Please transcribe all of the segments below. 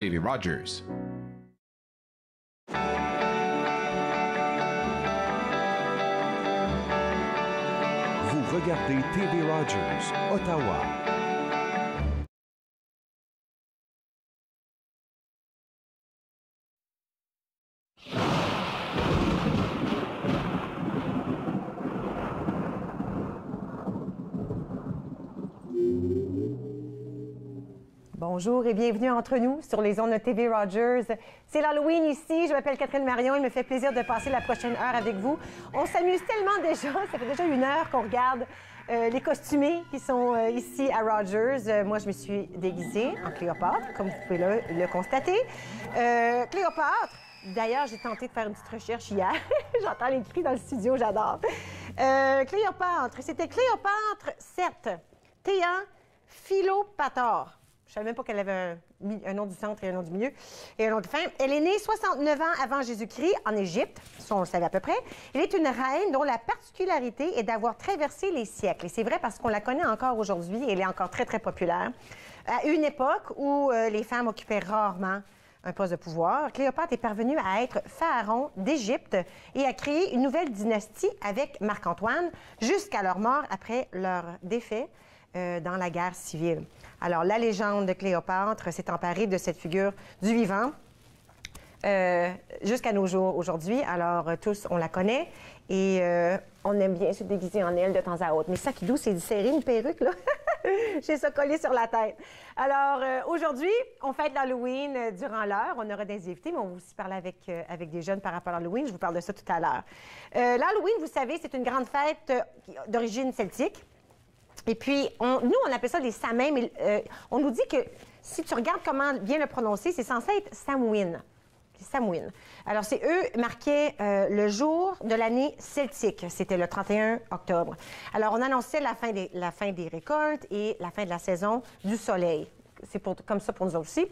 TV Rogers. Vous regardez TV Rogers, Ottawa. Bonjour et bienvenue entre nous sur les ondes de TV Rogers. C'est l'Halloween ici, je m'appelle Catherine Marion, il me fait plaisir de passer la prochaine heure avec vous. On s'amuse tellement déjà, ça fait déjà une heure qu'on regarde les costumés qui sont ici à Rogers. Moi, je me suis déguisée en Cléopâtre, comme vous pouvez le constater. Cléopâtre, d'ailleurs, j'ai tenté de faire une petite recherche hier. J'entends les cris dans le studio, j'adore. Cléopâtre, c'était Cléopâtre, certes, Théa Philopator. Je ne savais même pas qu'elle avait un nom du centre et un nom du milieu et un nom de fin. Elle est née 69 ans avant Jésus-Christ en Égypte, ça on le savait à peu près. Elle est une reine dont la particularité est d'avoir traversé les siècles. Et c'est vrai parce qu'on la connaît encore aujourd'hui et elle est encore très, très populaire. À une époque où les femmes occupaient rarement un poste de pouvoir, Cléopâtre est parvenue à être pharaon d'Égypte et a créé une nouvelle dynastie avec Marc-Antoine jusqu'à leur mort après leur défait dans la guerre civile. Alors, la légende de Cléopâtre s'est emparée de cette figure du vivant jusqu'à nos jours aujourd'hui. Alors, tous, on la connaît et on aime bien se déguiser en elle de temps à autre. Mais ça qui doux, c'est serré une perruque, là. J'ai ça collé sur la tête. Alors, aujourd'hui, on fête l'Halloween durant l'heure. On aura des invités, mais on va aussi parler avec des jeunes par rapport à l'Halloween. Je vous parle de ça tout à l'heure. L'Halloween, vous savez, c'est une grande fête d'origine celtique. Et puis, nous, on appelle ça les Samhains, mais on nous dit que si tu regardes comment bien le prononcer, c'est censé être Samhain. Les Samhain. Alors, c'est eux marquaient le jour de l'année celtique. C'était le 31 octobre. Alors, on annonçait la fin des récoltes et la fin de la saison du soleil. C'est comme ça pour nous aussi.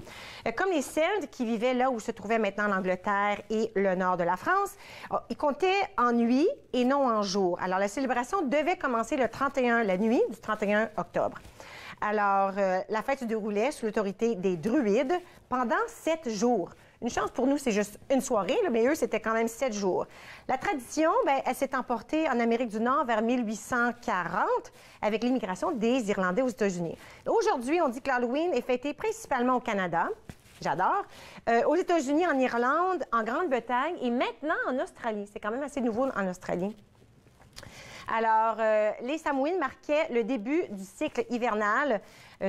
Comme les Celtes qui vivaient là où se trouvait maintenant l'Angleterre et le nord de la France, ils comptaient en nuit et non en jour. Alors, la célébration devait commencer le 31, la nuit du 31 octobre. Alors, la fête se déroulait sous l'autorité des druides pendant 7 jours. Une chance pour nous, c'est juste une soirée, là, mais eux, c'était quand même 7 jours. La tradition, bien, elle s'est emportée en Amérique du Nord vers 1840 avec l'immigration des Irlandais aux États-Unis. Aujourd'hui, on dit que l'Halloween est fêté principalement au Canada. J'adore. Aux États-Unis, en Irlande, en Grande-Bretagne et maintenant en Australie. C'est quand même assez nouveau en Australie. Alors, les Samhain marquaient le début du cycle hivernal.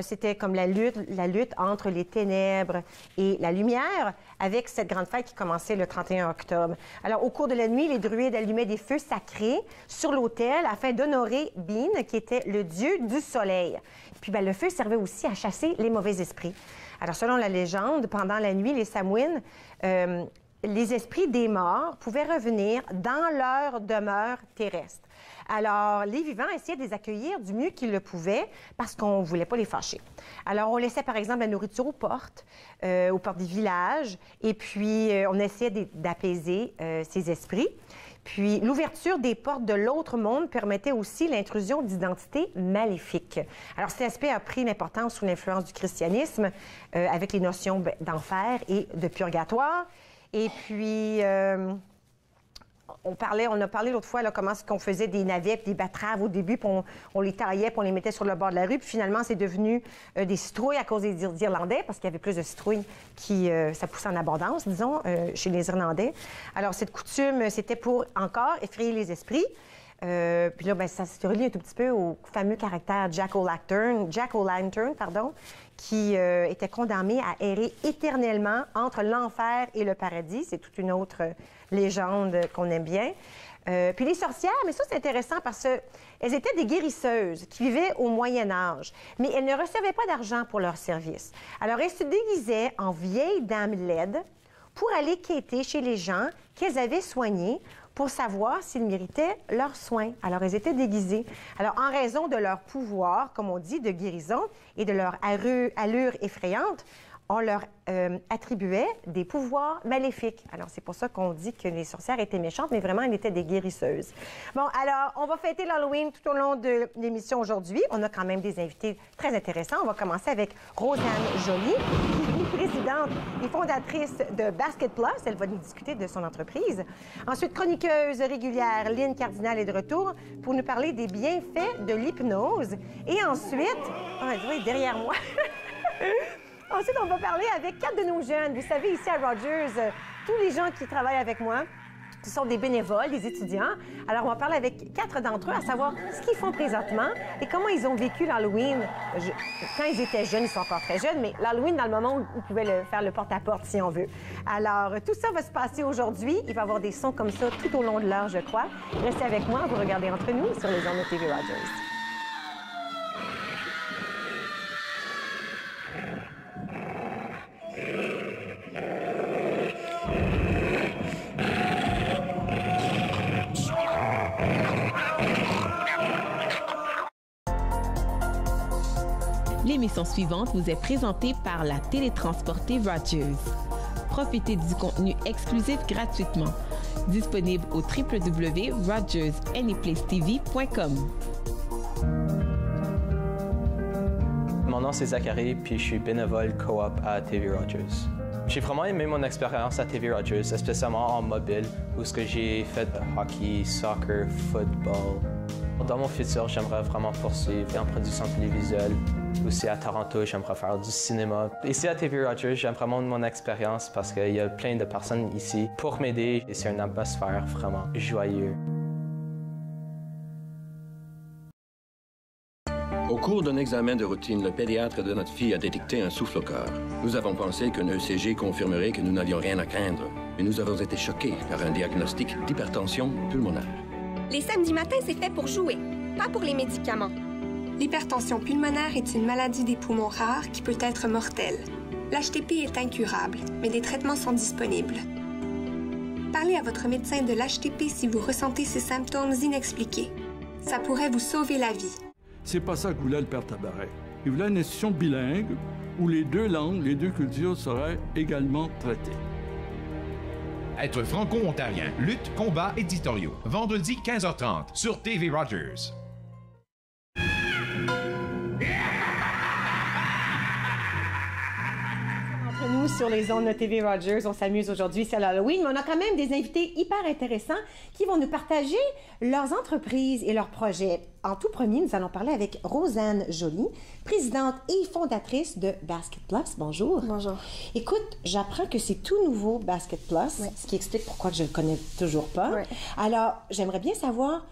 C'était comme la lutte entre les ténèbres et la lumière, avec cette grande fête qui commençait le 31 octobre. Alors, au cours de la nuit, les druides allumaient des feux sacrés sur l'autel afin d'honorer Bin, qui était le dieu du soleil. Puis, bien, le feu servait aussi à chasser les mauvais esprits. Alors, selon la légende, pendant la nuit, les Samhain, les esprits des morts pouvaient revenir dans leur demeure terrestre. Alors, les vivants essayaient de les accueillir du mieux qu'ils le pouvaient parce qu'on ne voulait pas les fâcher. Alors, on laissait, par exemple, la nourriture aux portes des villages, et puis on essayait d'apaiser ces esprits. Puis, l'ouverture des portes de l'autre monde permettait aussi l'intrusion d'identités maléfiques. Alors, cet aspect a pris une importance sous l'influence du christianisme avec les notions d'enfer et de purgatoire. Et puis... on a parlé l'autre fois, là, comment est-ce qu'on faisait des navets puis des betteraves au début, puis on les taillait, puis on les mettait sur le bord de la rue, puis finalement, c'est devenu des citrouilles à cause des Irlandais, parce qu'il y avait plus de citrouilles ça poussait en abondance, disons, chez les Irlandais. Alors, cette coutume, c'était pour encore effrayer les esprits. Puis là, ça se relie un tout petit peu au fameux caractère Jack O'Lantern, qui était condamné à errer éternellement entre l'enfer et le paradis. C'est toute une autre légende qu'on aime bien. Puis les sorcières, mais ça, c'est intéressant parce qu'elles étaient des guérisseuses qui vivaient au Moyen Âge, mais elles ne recevaient pas d'argent pour leur service. Alors, elles se déguisaient en vieilles dames laides pour aller quêter chez les gens qu'elles avaient soignés pour savoir s'ils méritaient leurs soins. Alors, elles étaient déguisées. Alors, en raison de leur pouvoir, comme on dit, de guérison et de leur allure effrayante, on leur attribuait des pouvoirs maléfiques. Alors, c'est pour ça qu'on dit que les sorcières étaient méchantes, mais vraiment, elles étaient des guérisseuses. Bon, alors, on va fêter l'Halloween tout au long de l'émission aujourd'hui. On a quand même des invités très intéressants. On va commencer avec Rosanne Joly, qui est présidente et fondatrice de Basket Plus. Elle va nous discuter de son entreprise. Ensuite, chroniqueuse régulière, Lynne Cardinal est de retour pour nous parler des bienfaits de l'hypnose. Et ensuite, oui, derrière moi... Ensuite, on va parler avec 4 de nos jeunes. Vous savez, ici à Rogers, tous les gens qui travaillent avec moi, ce sont des bénévoles, des étudiants. Alors, on va parler avec 4 d'entre eux, à savoir ce qu'ils font présentement et comment ils ont vécu l'Halloween. Quand ils étaient jeunes, ils sont encore très jeunes, mais l'Halloween, dans le moment où ils pouvaient faire le porte-à-porte, si on veut. Alors, tout ça va se passer aujourd'hui. Il va y avoir des sons comme ça tout au long de l'heure, je crois. Restez avec moi, vous regardez Entre nous sur les ondes de TV Rogers. L'émission suivante vous est présentée par la télétransportée Rogers. Profitez du contenu exclusif gratuitement. Disponible au www.rogersanyplacetv.com. Mon nom c'est Zachary, puis je suis bénévole coop à TV Rogers. J'ai vraiment aimé mon expérience à TV Rogers, spécialement en mobile, où j'ai fait hockey, soccer, football. Dans mon futur, j'aimerais vraiment poursuivre en production télévisuelle. Aussi à Toronto, j'aimerais faire du cinéma. Ici à TV Rogers, j'aime vraiment mon expérience parce qu'il y a plein de personnes ici pour m'aider et c'est une atmosphère vraiment joyeuse. Au cours d'un examen de routine, le pédiatre de notre fille a détecté un souffle au cœur. Nous avons pensé qu'un ECG confirmerait que nous n'avions rien à craindre, mais nous avons été choqués par un diagnostic d'hypertension pulmonaire. Les samedis matins, c'est fait pour jouer, pas pour les médicaments. L'hypertension pulmonaire est une maladie des poumons rares qui peut être mortelle. L'HTP est incurable, mais des traitements sont disponibles. Parlez à votre médecin de l'HTP si vous ressentez ces symptômes inexpliqués. Ça pourrait vous sauver la vie. C'est pas ça que voulait le père Tabaret. Il voulait une institution bilingue où les 2 langues, les 2 cultures seraient également traitées. Être franco-ontarien, lutte, combats éditoriaux. Vendredi 15h30 sur TV Rogers. Entre nous sur les ondes de TV Rogers, on s'amuse aujourd'hui, c'est l'Halloween, mais on a quand même des invités hyper intéressants qui vont nous partager leurs entreprises et leurs projets. En tout premier, nous allons parler avec Rosanne Joly, présidente et fondatrice de Basket Plus. Bonjour. Bonjour. Écoute, j'apprends que c'est tout nouveau Basket Plus, ce qui explique pourquoi je ne le connais toujours pas. Oui. Alors, j'aimerais bien savoir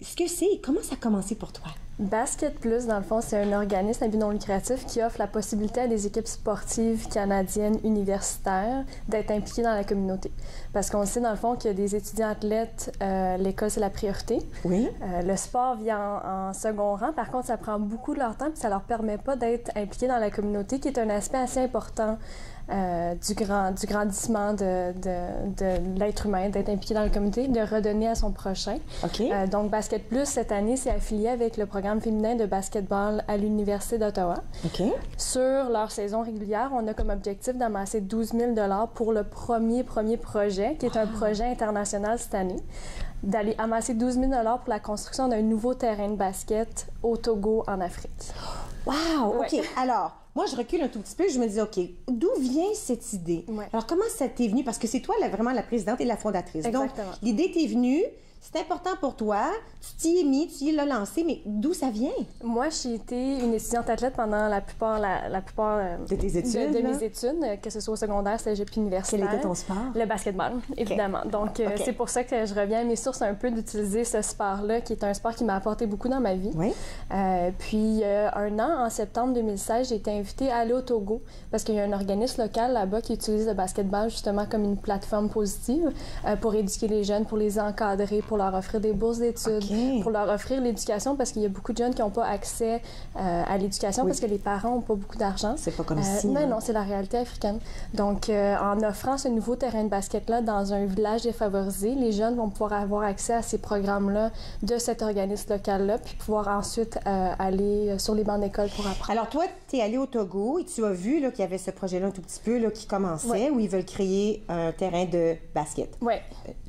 ce que c'est et comment ça a commencé pour toi. Basket Plus, dans le fond, c'est un organisme à but non lucratif qui offre la possibilité à des équipes sportives canadiennes universitaires d'être impliquées dans la communauté. Parce qu'on sait, dans le fond, qu'il y a des étudiants athlètes, l'école, c'est la priorité. Oui. Le sport vient en second rang. Par contre, ça prend beaucoup de leur temps et ça leur permet pas d'être impliqués dans la communauté, qui est un aspect assez important du grandissement de l'être humain, d'être impliqué dans la communauté, de redonner à son prochain. OK. Donc, Basket Plus, cette année, c'est affilié avec le programme féminin de basketball à l'Université d'Ottawa. OK. Sur leur saison régulière, on a comme objectif d'amasser 12 000 $ pour le premier projet, qui est un projet international cette année, d'aller amasser 12 000 $ pour la construction d'un nouveau terrain de basket au Togo, en Afrique. Wow! OK. Ouais. Alors, moi, je recule un tout petit peu. Je me dis, OK, d'où vient cette idée? Ouais. Alors, comment ça t'est venu? Parce que c'est toi vraiment la présidente et la fondatrice. Exactement. Donc, l'idée t'est venue, c'est important pour toi, tu t'y es mis, tu l'as lancé, mais d'où ça vient? Moi, j'ai été une étudiante athlète pendant la plupart de tes études, de mes études, que ce soit au secondaire, cégep puis universitaire. Quel était ton sport? Le basketball, évidemment. Donc, c'est pour ça que je reviens à mes sources un peu d'utiliser ce sport-là, qui est un sport qui m'a apporté beaucoup dans ma vie. Oui. Puis, un an, en septembre 2016, j'ai été invitée à aller au Togo, parce qu'il y a un organisme local là-bas qui utilise le basketball justement comme une plateforme positive pour éduquer les jeunes, pour les encadrer, pour leur offrir des bourses d'études, pour leur offrir l'éducation, parce qu'il y a beaucoup de jeunes qui n'ont pas accès à l'éducation parce que les parents n'ont pas beaucoup d'argent. C'est pas comme ici. Mais non, c'est la réalité africaine. Donc, en offrant ce nouveau terrain de basket-là dans un village défavorisé, les jeunes vont pouvoir avoir accès à ces programmes-là de cet organisme local-là, puis pouvoir ensuite aller sur les bancs d'école pour apprendre. Alors, toi, tu es allé au Togo et tu as vu qu'il y avait ce projet-là un tout petit peu qui commençait, où ils veulent créer un terrain de basket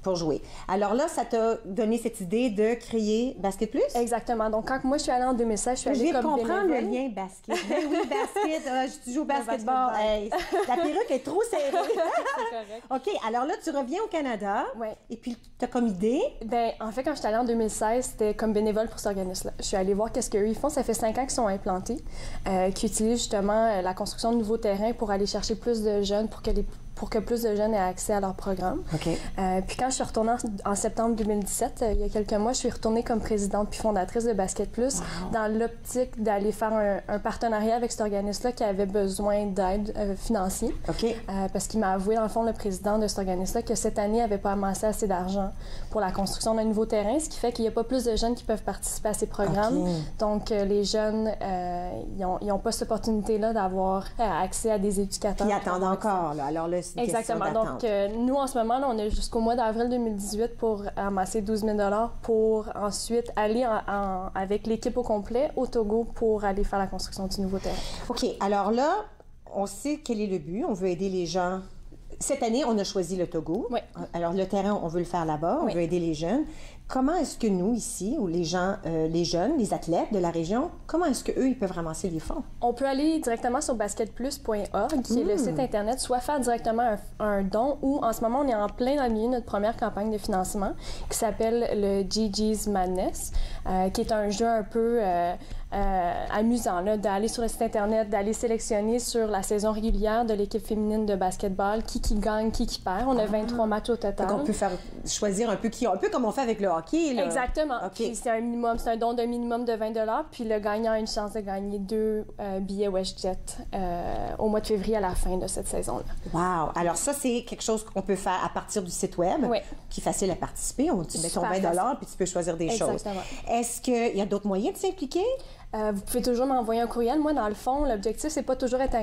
pour jouer. Alors là, ça t'a donné cette idée de créer Basket Plus? Exactement. Donc, quand moi, je suis allée en 2016, je suis allée comme bénévole. Je viens de comprendre le lien basket. Oui, basket. Tu joues au basketball. Hey, la perruque est trop serrée. C'est correct. OK. Alors là, tu reviens au Canada. Oui. Et puis, tu as comme idée? Bien, en fait, quand je suis allée en 2016, c'était comme bénévole pour cet organisme-là. Je suis allée voir qu'est-ce qu'eux ils font. Ça fait 5 ans qu'ils sont implantés, qui utilisent justement la construction de nouveaux terrains pour aller chercher plus de jeunes, pour que plus de jeunes aient accès à leur programme. Okay. Puis quand je suis retournée en septembre 2017, il y a quelques mois, je suis retournée comme présidente puis fondatrice de Basket Plus dans l'optique d'aller faire un partenariat avec cet organisme-là qui avait besoin d'aide financière. Parce qu'il m'a avoué, dans le fond, le président de cet organisme-là, que cette année, il n'avait pas amassé assez d'argent pour la construction d'un nouveau terrain, ce qui fait qu'il n'y a pas plus de jeunes qui peuvent participer à ces programmes. Donc, les jeunes, ils n'ont pas cette opportunité-là d'avoir accès à des éducateurs. Puis ils attendent encore, là. Alors là, exactement. Donc, nous, en ce moment, là, on est jusqu'au mois d'avril 2018 pour amasser 12 000 $ pour ensuite aller avec l'équipe au complet au Togo pour aller faire la construction du nouveau terrain. OK. Alors là, on sait quel est le but. On veut aider les gens. Cette année, on a choisi le Togo. Oui. Alors, le terrain, on veut le faire là-bas. On veut aider les jeunes. Comment est-ce que nous, ici, ou les gens, les jeunes, les athlètes de la région, comment est-ce qu'eux, ils peuvent ramasser les fonds? On peut aller directement sur basketplus.org, qui est le site Internet, soit faire directement un don, ou en ce moment, on est en plein dans le milieu de notre première campagne de financement, qui s'appelle le Gigi's Madness, qui est un jeu un peu amusant, là, d'aller sur le site Internet, d'aller sélectionner sur la saison régulière de l'équipe féminine de basketball qui gagne, qui perd. On a 23 matchs au total. Donc, on peut faire choisir un peu un peu comme on fait avec le hockey, là. Exactement. Puis c'est un don d'un minimum de 20 $, puis le gagnant a une chance de gagner 2 billets WestJet au mois de février à la fin de cette saison-là. Wow! Alors ça, c'est quelque chose qu'on peut faire à partir du site web, qui est facile à participer. Tu mets ton 20 $, puis tu peux choisir des choses. Est-ce qu'il y a d'autres moyens de s'impliquer? Vous pouvez toujours m'envoyer un courriel. Moi, dans le fond, l'objectif, c'est pas toujours être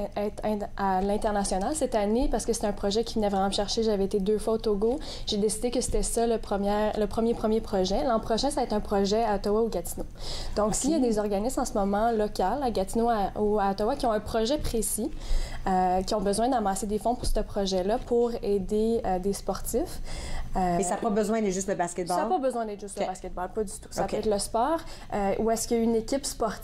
à l'international cette année parce que c'est un projet qui venait vraiment me chercher. J'avais été 2 fois au Togo. J'ai décidé que c'était ça le premier projet. L'an prochain, ça va être un projet à Ottawa ou Gatineau. Donc, s'il y a des organismes en ce moment locaux, à Gatineau ou à Ottawa, qui ont un projet précis, qui ont besoin d'amasser des fonds pour ce projet-là pour aider des sportifs. Mais ça n'a pas besoin d'être juste le basketball? Ça n'a pas besoin d'être juste le basketball, pas du tout. Ça peut être le sport, ou est-ce qu'une équipe sportive,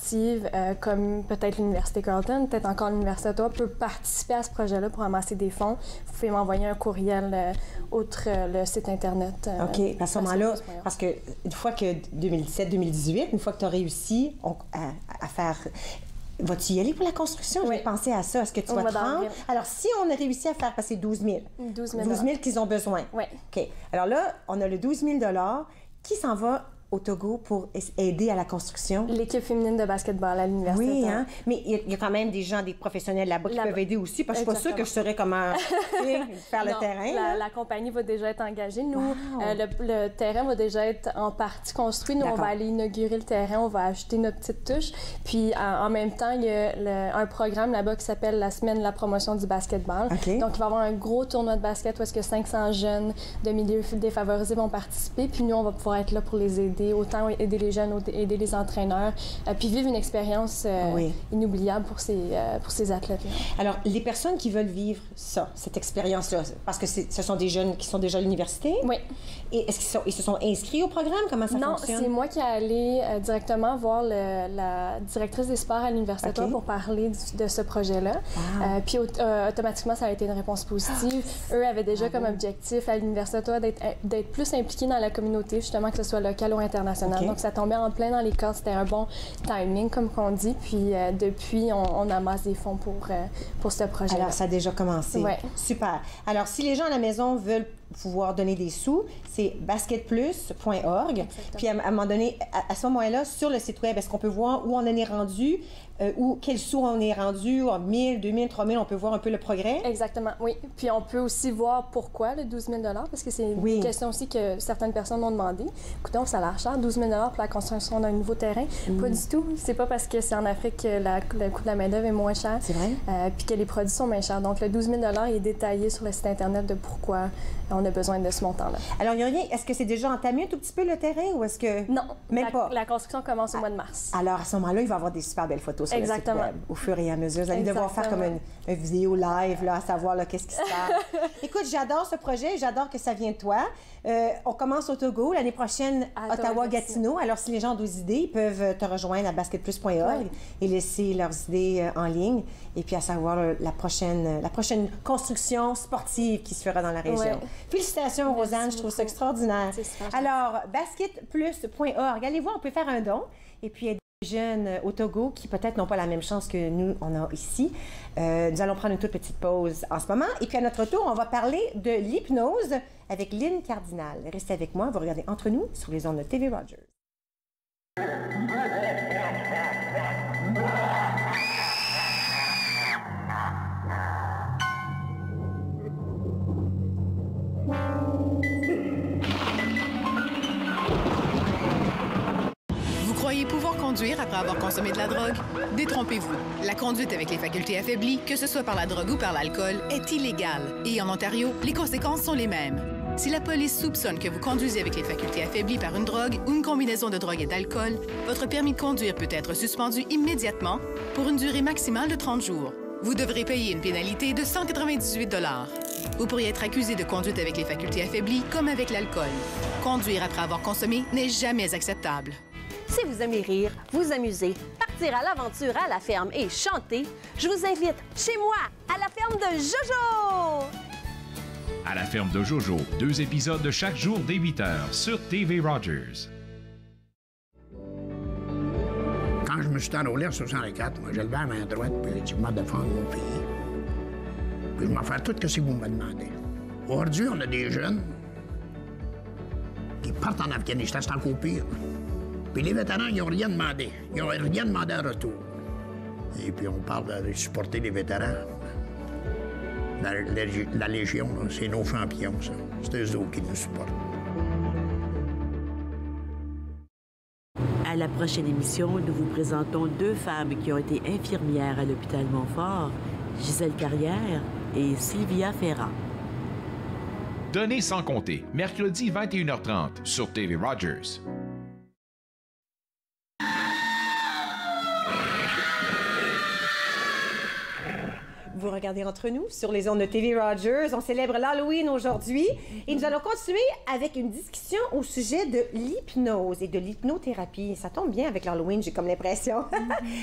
comme peut-être l'Université Carleton, peut-être encore l'Université Ottawa, peut participer à ce projet-là pour amasser des fonds? Vous pouvez m'envoyer un courriel outre le site Internet. OK. À ce moment-là, parce que une fois que 2017-2018, une fois que tu as réussi à faire... Vas-tu y aller pour la construction? Je vais penser à ça. Est-ce que tu vas te rendre? Alors, si on a réussi à faire passer 12 000, 12 000 qu'ils ont besoin. Oui. OK. Alors là, on a le 12 000 $. Qui s'en va au Togo pour aider à la construction? L'équipe féminine de basketball à l'université. Oui, hein? Mais il y a quand même des gens, des professionnels là-bas qui peuvent aider aussi, parce que je ne suis pas sûre que je saurais comment faire le terrain. La compagnie va déjà être engagée. Nous, le terrain va déjà être en partie construit. Nous, on va aller inaugurer le terrain, on va ajouter notre petite touche. Puis, en même temps, il y a un programme là-bas qui s'appelle la Semaine de la promotion du basketball. Donc, il va y avoir un gros tournoi de basket où est-ce que 500 jeunes de milieux défavorisés vont participer. Puis, nous, on va pouvoir être là pour les aider. Autant aider les jeunes, aider les entraîneurs, puis vivre une expérience inoubliable pour ces athlètes-là. Alors, les personnes qui veulent vivre ça, cette expérience-là, parce que ce sont des jeunes qui sont déjà à l'université? Oui. Et est-ce qu'ils se sont inscrits au programme? Comment ça fonctionne? Non, c'est moi qui ai allé directement voir la directrice des sports à l'Université pour parler de ce projet-là. Puis automatiquement, ça a été une réponse positive. Eux avaient déjà comme objectif à l'Université d'être plus impliqués dans la communauté, justement, que ce soit local ou international. Donc, ça tombait en plein dans les cordes. C'était un bon timing, comme qu'on dit. Puis depuis, on amasse des fonds pour ce projet-là. Alors, ça a déjà commencé. Oui. Super. Alors, si les gens à la maison veulent pouvoir donner des sous, c'est basketplus.org. Puis à un moment donné, à ce moment-là, sur le site web, est-ce qu'on peut voir où on en est rendu? quels sous on est rendu, en 1000, 2000, 3000, on peut voir un peu le progrès? Exactement, oui. Puis on peut aussi voir pourquoi le 12 000 parce que c'est une question aussi que certaines personnes m'ont demandé. Écoutez, ça a l'air cher, 12 000 pour la construction d'un nouveau terrain. Pas du tout. C'est pas parce que c'est en Afrique que le coût de la main-d'œuvre est moins cher. C'est vrai? Puis que les produits sont moins chers. Donc le 12 000 est détaillé sur le site Internet de pourquoi on a besoin de ce montant-là. Alors, est-ce que c'est déjà entamé un tout petit peu le terrain ou est-ce que... Non, même pas. La construction commence au mois de mars. Alors, à ce moment-là, il va y avoir des super belles photos sur le site web au fur et à mesure. Vous allez devoir faire comme une vidéo live, là, à savoir qu'est-ce qui se passe. Écoute, j'adore ce projet, j'adore que ça vient de toi. On commence au Togo, l'année prochaine, Ottawa-Gatineau. Alors, si les gens ont des idées, ils peuvent te rejoindre à basketplus.org et laisser leurs idées en ligne. Et puis, à savoir la prochaine construction sportive qui se fera dans la région. Félicitations, Rosanne, je trouve ça extraordinaire. Alors, basketplus.org, allez voir, on peut faire un don. Et puis, il y a des jeunes au Togo qui peut-être n'ont pas la même chance que nous, on a ici. Nous allons prendre une toute petite pause en ce moment. Et puis, à notre tour, on va parler de l'hypnose avec Lynn Cardinal. Restez avec moi, vous regardez Entre nous sur les ondes de TV Rogers. Vous croyez pouvoir conduire après avoir consommé de la drogue? Détrompez-vous. La conduite avec les facultés affaiblies, que ce soit par la drogue ou par l'alcool, est illégale. Et en Ontario, les conséquences sont les mêmes. Si la police soupçonne que vous conduisez avec les facultés affaiblies par une drogue ou une combinaison de drogue et d'alcool, votre permis de conduire peut être suspendu immédiatement pour une durée maximale de 30 jours. Vous devrez payer une pénalité de 198 $. Vous pourriez être accusé de conduite avec les facultés affaiblies comme avec l'alcool. Conduire après avoir consommé n'est jamais acceptable. Si vous aimez rire, vous amuser, partir à l'aventure à la ferme et chanter, je vous invite chez moi, à la ferme de Jojo! À la ferme de Jojo, 2 épisodes de chaque jour dès 8 h sur TV Rogers. Quand je me suis enrôlé en 64, moi, j'ai levé la main droite puis j'ai dit, je vais défendre mon pays. Puis je vais faire tout ce que vous me demandez. Aujourd'hui, on a des jeunes qui partent en Afghanistan, c'est encore pire. Puis les vétérans, ils n'ont rien demandé. Ils n'ont rien demandé en retour. Et puis on parle de supporter les vétérans. La Légion, c'est nos champions, ça. C'est eux autres qui nous supportent. À la prochaine émission, nous vous présentons 2 femmes qui ont été infirmières à l'hôpital Montfort, Gisèle Carrière et Sylvia Ferrand. Données sans compter, mercredi 21h30 sur TV Rogers. Vous regardez Entre nous sur les ondes de TV Rogers. On célèbre l'Halloween aujourd'hui et nous allons continuer avec une discussion au sujet de l'hypnose et de l'hypnothérapie. Ça tombe bien avec l'Halloween, j'ai comme l'impression.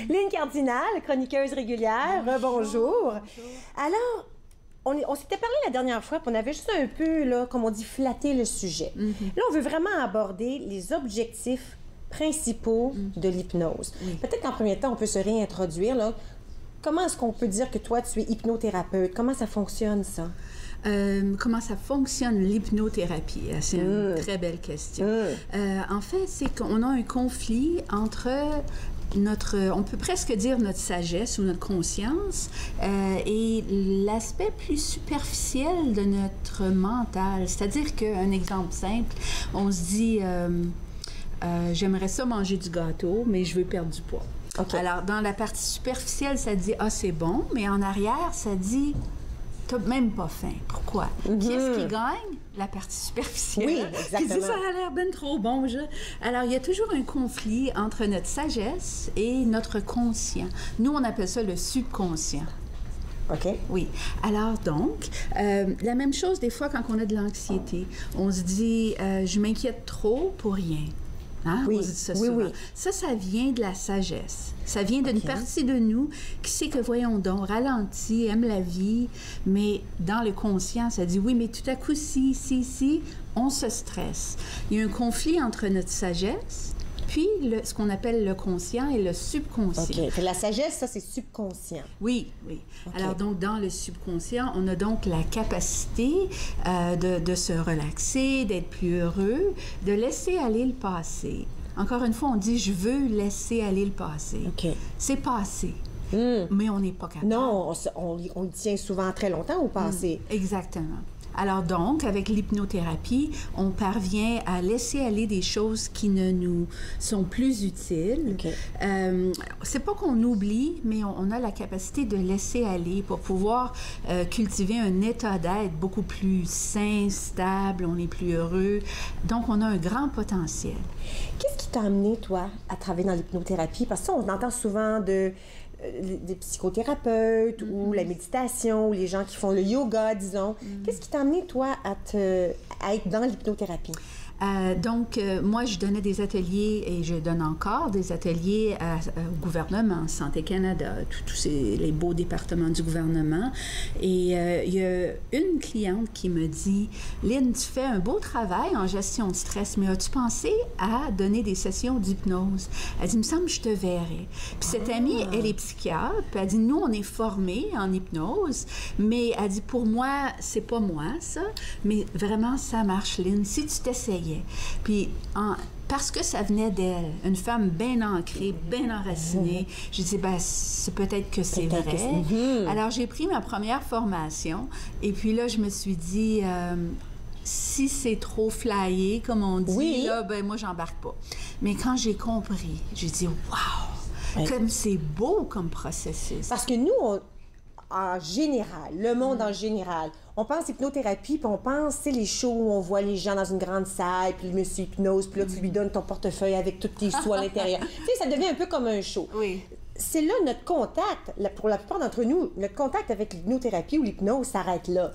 Lynn Cardinal, chroniqueuse régulière, bonjour. Alors, on s'était parlé la dernière fois, puis on avait juste un peu, là, comme on dit, flatté le sujet. Là, on veut vraiment aborder les objectifs principaux de l'hypnose. Peut-être qu'en premier temps, on peut se réintroduire, là. Comment est-ce qu'on peut dire que toi, tu es hypnothérapeute? Comment ça fonctionne, ça? Comment ça fonctionne l'hypnothérapie? C'est une très belle question. En fait, c'est qu'on a un conflit entre on peut presque dire notre sagesse ou notre conscience et l'aspect plus superficiel de notre mental. C'est-à-dire qu'un exemple simple, on se dit j'aimerais ça manger du gâteau, mais je veux perdre du poids. Okay. Alors, dans la partie superficielle, ça dit « Ah, c'est bon », mais en arrière, ça dit « T'as même pas faim. Pourquoi? Qui est-ce qui gagne? La partie superficielle. Oui, exactement. Qui dit « Ça a l'air ben trop bon. » Alors, il y a toujours un conflit entre notre sagesse et notre conscient. Nous, on appelle ça le subconscient. OK. Oui. Alors, donc, la même chose des fois quand on a de l'anxiété. On se dit je m'inquiète trop pour rien. Hein? Oui, on dit ça souvent. Ça vient de la sagesse. Ça vient d'une partie de nous qui sait que, voyons donc, ralentit, aime la vie, mais dans le conscient, ça dit, oui, mais tout à coup, si, on se stresse. Il y a un conflit entre notre sagesse puis ce qu'on appelle le conscient et le subconscient. OK. La sagesse, ça, c'est subconscient. Oui. Okay. Alors, donc, dans le subconscient, on a donc la capacité de se relaxer, d'être plus heureux, de laisser aller le passé. Encore une fois, on dit, je veux laisser aller le passé. C'est passé. Mais on n'est pas capable. Non, on le tient souvent très longtemps au passé. Exactement. Alors donc, avec l'hypnothérapie, on parvient à laisser aller des choses qui ne nous sont plus utiles. C'est pas qu'on oublie, mais on a la capacité de laisser aller pour pouvoir cultiver un état d'être beaucoup plus sain, stable, on est plus heureux. Donc, on a un grand potentiel. Qu'est-ce qui t'a amené, toi, à travailler dans l'hypnothérapie? Parce que ça, on entend souvent des psychothérapeutes ou la méditation ou les gens qui font le yoga, disons. Qu'est-ce qui t'a amené, toi, à être dans l'hypnothérapie? Donc, moi, je donnais des ateliers et je donne encore des ateliers au gouvernement, Santé Canada, tous les beaux départements du gouvernement. Et il y a une cliente qui me dit, « Lynn, tu fais un beau travail en gestion de stress, mais as-tu pensé à donner des sessions d'hypnose? » Elle dit, « Il me semble que je te verrai. » Puis cette amie, elle est psychiatre, puis elle dit, « Nous, on est formés en hypnose, mais elle dit, pour moi, c'est pas moi, ça, mais vraiment, ça marche, Lynn, si tu t'essayais. » Puis, parce que ça venait d'elle, une femme bien ancrée, bien enracinée, j'ai dit, ben, c'est peut-être que c'est vrai. Alors, j'ai pris ma première formation, et puis là, je me suis dit, si c'est trop flyé, comme on dit, là, ben, moi, j'embarque pas. Mais quand j'ai compris, j'ai dit, wow, comme c'est beau comme processus. Parce que nous, en général, le monde en général, on pense hypnothérapie, puis on pense, c'est les shows où on voit les gens dans une grande salle, puis le monsieur hypnose, puis là, tu lui donnes ton portefeuille avec tous tes sous à l'intérieur. Tu sais, ça devient un peu comme un show. C'est là notre contact, pour la plupart d'entre nous, notre contact avec l'hypnothérapie ou l'hypnose s'arrête là.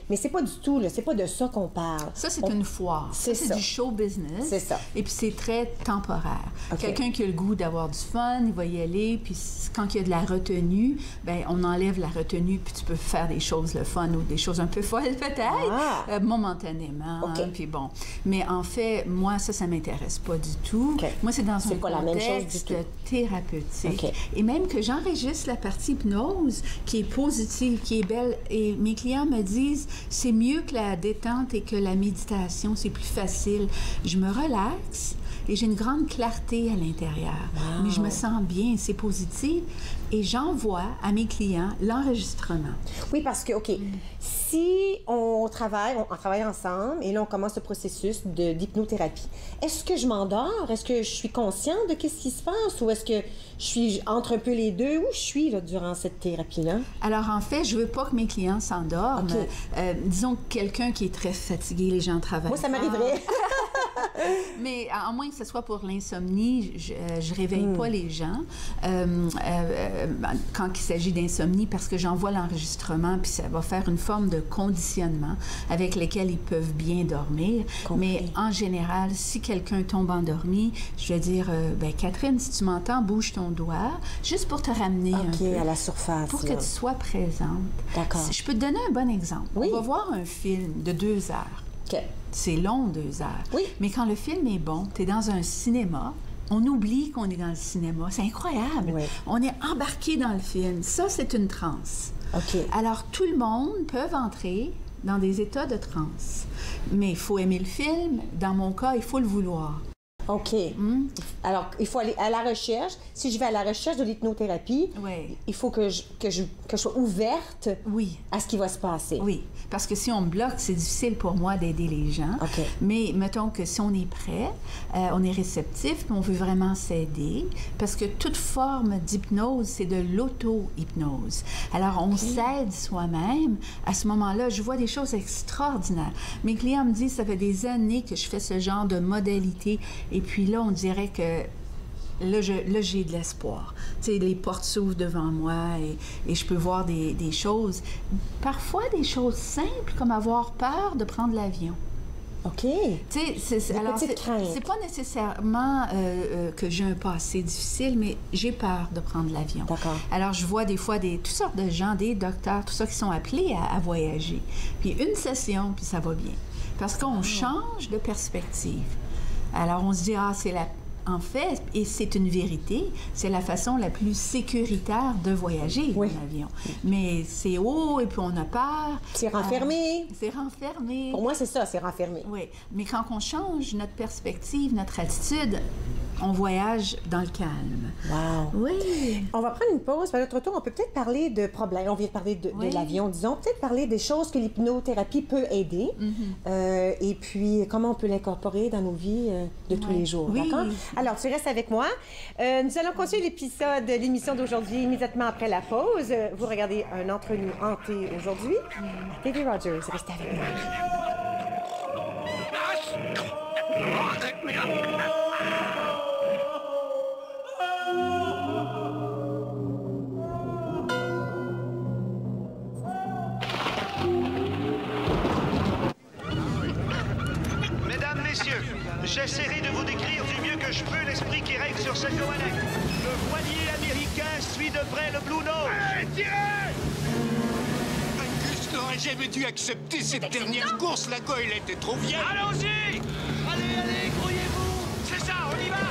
Mais c'est pas du tout, là, c'est pas de ça qu'on parle. Ça, c'est une foire. C'est du show business. C'est ça. Et puis c'est très temporaire. Quelqu'un qui a le goût d'avoir du fun, il va y aller, puis quand il y a de la retenue, ben on enlève la retenue, puis tu peux faire des choses le fun ou des choses un peu folles peut-être, momentanément. Puis bon. Mais en fait, moi, ça m'intéresse pas du tout. Moi, c'est dans un contexte thérapeutique. Et même que j'enregistre la partie hypnose qui est positive, qui est belle. Et mes clients me disent, c'est mieux que la détente et que la méditation, c'est plus facile. Je me relaxe et j'ai une grande clarté à l'intérieur. Mais je me sens bien, c'est positif. Et j'envoie à mes clients l'enregistrement. Oui, parce que, OK, si on travaille ensemble et là, on commence le processus d'hypnothérapie, est-ce que je m'endors? Est-ce que je suis consciente de ce qui se passe? Ou est-ce que je suis entre un peu les deux? Où je suis là, durant cette thérapie-là? Alors, en fait, je veux pas que mes clients s'endorment. Disons que quelqu'un qui est très fatigué, les gens travaillent. Moi, ça m'arriverait. Mais à moins que ce soit pour l'insomnie, je réveille pas les gens quand il s'agit d'insomnie parce que j'envoie l'enregistrement puis ça va faire une forme de conditionnement avec lequel ils peuvent bien dormir. Mais en général, si quelqu'un tombe endormi, je vais dire, ben Catherine, si tu m'entends, bouge ton doigt, juste pour te ramener un peu. À la surface. Pour que tu sois présente. D'accord. Je peux te donner un bon exemple. On va voir un film de 2 heures. C'est long, 2 heures. Mais quand le film est bon, tu es dans un cinéma, on oublie qu'on est dans le cinéma. C'est incroyable. On est embarqué dans le film. Ça, c'est une transe. Alors, tout le monde peut entrer dans des états de transe. Mais il faut aimer le film. Dans mon cas, il faut le vouloir. OK. Alors, il faut aller à la recherche. Si je vais à la recherche de l'hypnothérapie, il faut que je sois ouverte à ce qui va se passer. Oui, parce que si on me bloque, c'est difficile pour moi d'aider les gens. Mais mettons que si on est prêt, on est réceptif, puis on veut vraiment s'aider, parce que toute forme d'hypnose, c'est de l'auto-hypnose. Alors, on s'aide soi-même. À ce moment-là, je vois des choses extraordinaires. Mes clients me disent, ça fait des années que je fais ce genre de modalité. Et puis là, on dirait que là, j'ai de l'espoir. Tu sais, les portes s'ouvrent devant moi et je peux voir des choses, parfois des choses simples comme avoir peur de prendre l'avion. OK. Tu sais, c'est pas nécessairement que j'ai un passé difficile, mais j'ai peur de prendre l'avion. Alors, je vois des fois toutes sortes de gens, des docteurs, tout ça, qui sont appelés à voyager. Puis une session, puis ça va bien. Parce qu'on change de perspective. Alors, on se dit, en fait, et c'est une vérité, c'est la façon la plus sécuritaire de voyager en avion. Mais c'est haut et puis on a peur. C'est renfermé. C'est renfermé. Pour moi, c'est ça, c'est renfermé. Oui, mais quand on change notre perspective, notre attitude, on voyage dans le calme. Wow! Oui! On va prendre une pause. À notre retour, on peut peut-être parler de problèmes. On vient de parler de l'avion, disons. Peut-être parler des choses que l'hypnothérapie peut aider. Et puis, comment on peut l'incorporer dans nos vies de tous les jours. D'accord? Alors, tu restes avec moi. Nous allons continuer l'épisode de l'émission d'aujourd'hui immédiatement après la pause. Vous regardez un entre-nous hanté aujourd'hui à TV Rogers. Restez avec nous. Mesdames, messieurs, j'essaierai de vous décrire du mieux que je peux l'esprit qui règne sur cette Goanec. Le voilier américain suit de près le Blue Nose. Allez, tirez! Angus n'aurait jamais dû accepter cette dernière course. La Goyle était trop vieille. Allons-y! Allez, grouillez-vous! C'est ça, on y va!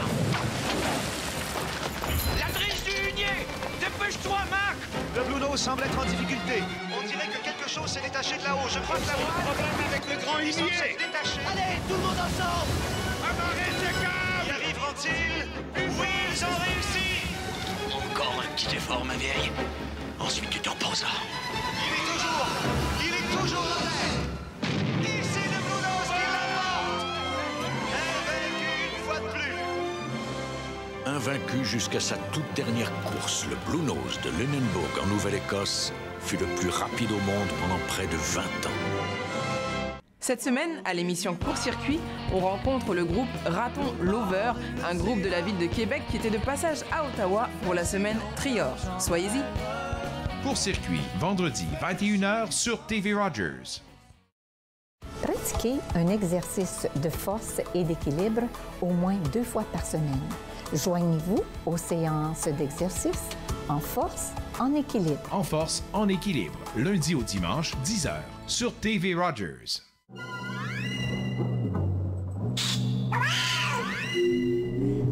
La drisse du hunier! Dépêche-toi, Mac! Le Blue Nose semble être en difficulté. On dirait que quelque chose s'est détaché de là-haut. Je crois que la voile... problème avec le grand hunier! Allez, tout le monde ensemble! Amarrez ce câble! Y arriveront-ils? Oui, ils ont réussi! Encore un petit effort, ma vieille. Ensuite, tu te reposeras. Il est toujours en l'air! Ici le Blue Nose qui l'emporte! Invaincu une fois de plus! Invaincu jusqu'à sa toute dernière course, le Blue Nose de Lunenburg en Nouvelle-Écosse fut le plus rapide au monde pendant près de 20 ans. Cette semaine, à l'émission Court-Circuit, on rencontre le groupe Raton Lover, un groupe de la ville de Québec qui était de passage à Ottawa pour la semaine Trior. Soyez-y! Court-Circuit, vendredi, 21h sur TV Rogers. Pratiquez un exercice de force et d'équilibre au moins 2 fois par semaine. Joignez-vous aux séances d'exercice en force, en équilibre. En force, en équilibre, lundi au dimanche, 10h, sur TV Rogers.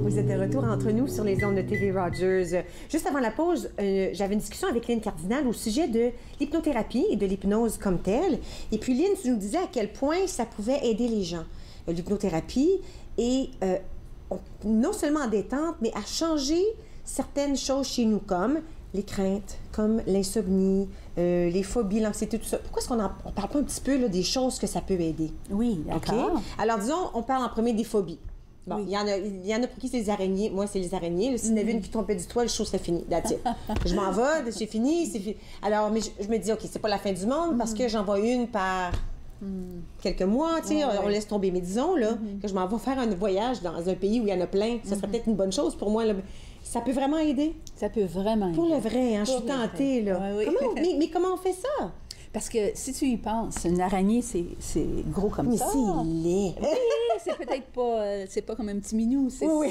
Vous êtes de retour entre nous sur les ondes de TV Rogers. Juste avant la pause, j'avais une discussion avec Lynn Cardinal au sujet de l'hypnothérapie et de l'hypnose comme telle. Et puis Lynn, tu nous disais à quel point ça pouvait aider les gens. L'hypnothérapie est non seulement en détente, mais à changer certaines choses chez nous, comme les craintes, comme l'insomnie, les phobies, l'anxiété, tout ça. Pourquoi est-ce qu'on ne parle pas un petit peu là, des choses que ça peut aider? Oui, d'accord. Okay? Alors, disons, on parle en premier des phobies. Bon, il y en a pour qui c'est les araignées. Moi, c'est les araignées. S'il y en avait une qui tombait du toit, le show serait fini. That's it. Je m'en vais, c'est fini, c'est fini. Alors, mais je me dis, OK, c'est pas la fin du monde parce que j'en vois une par quelques mois, tu sais, on laisse tomber. Mais disons, là, que je m'en vais faire un voyage dans un pays où il y en a plein. Ça serait peut-être une bonne chose pour moi, là. Ça peut vraiment aider? Ça peut vraiment aider. Pour le vrai, hein, je suis tentée, là. Oui. Mais comment on fait ça? Parce que si tu y penses, une araignée, c'est gros comme ça. Mais c'est laid. Oui, c'est peut-être pas, c'est pas comme un petit minou, c'est sûr.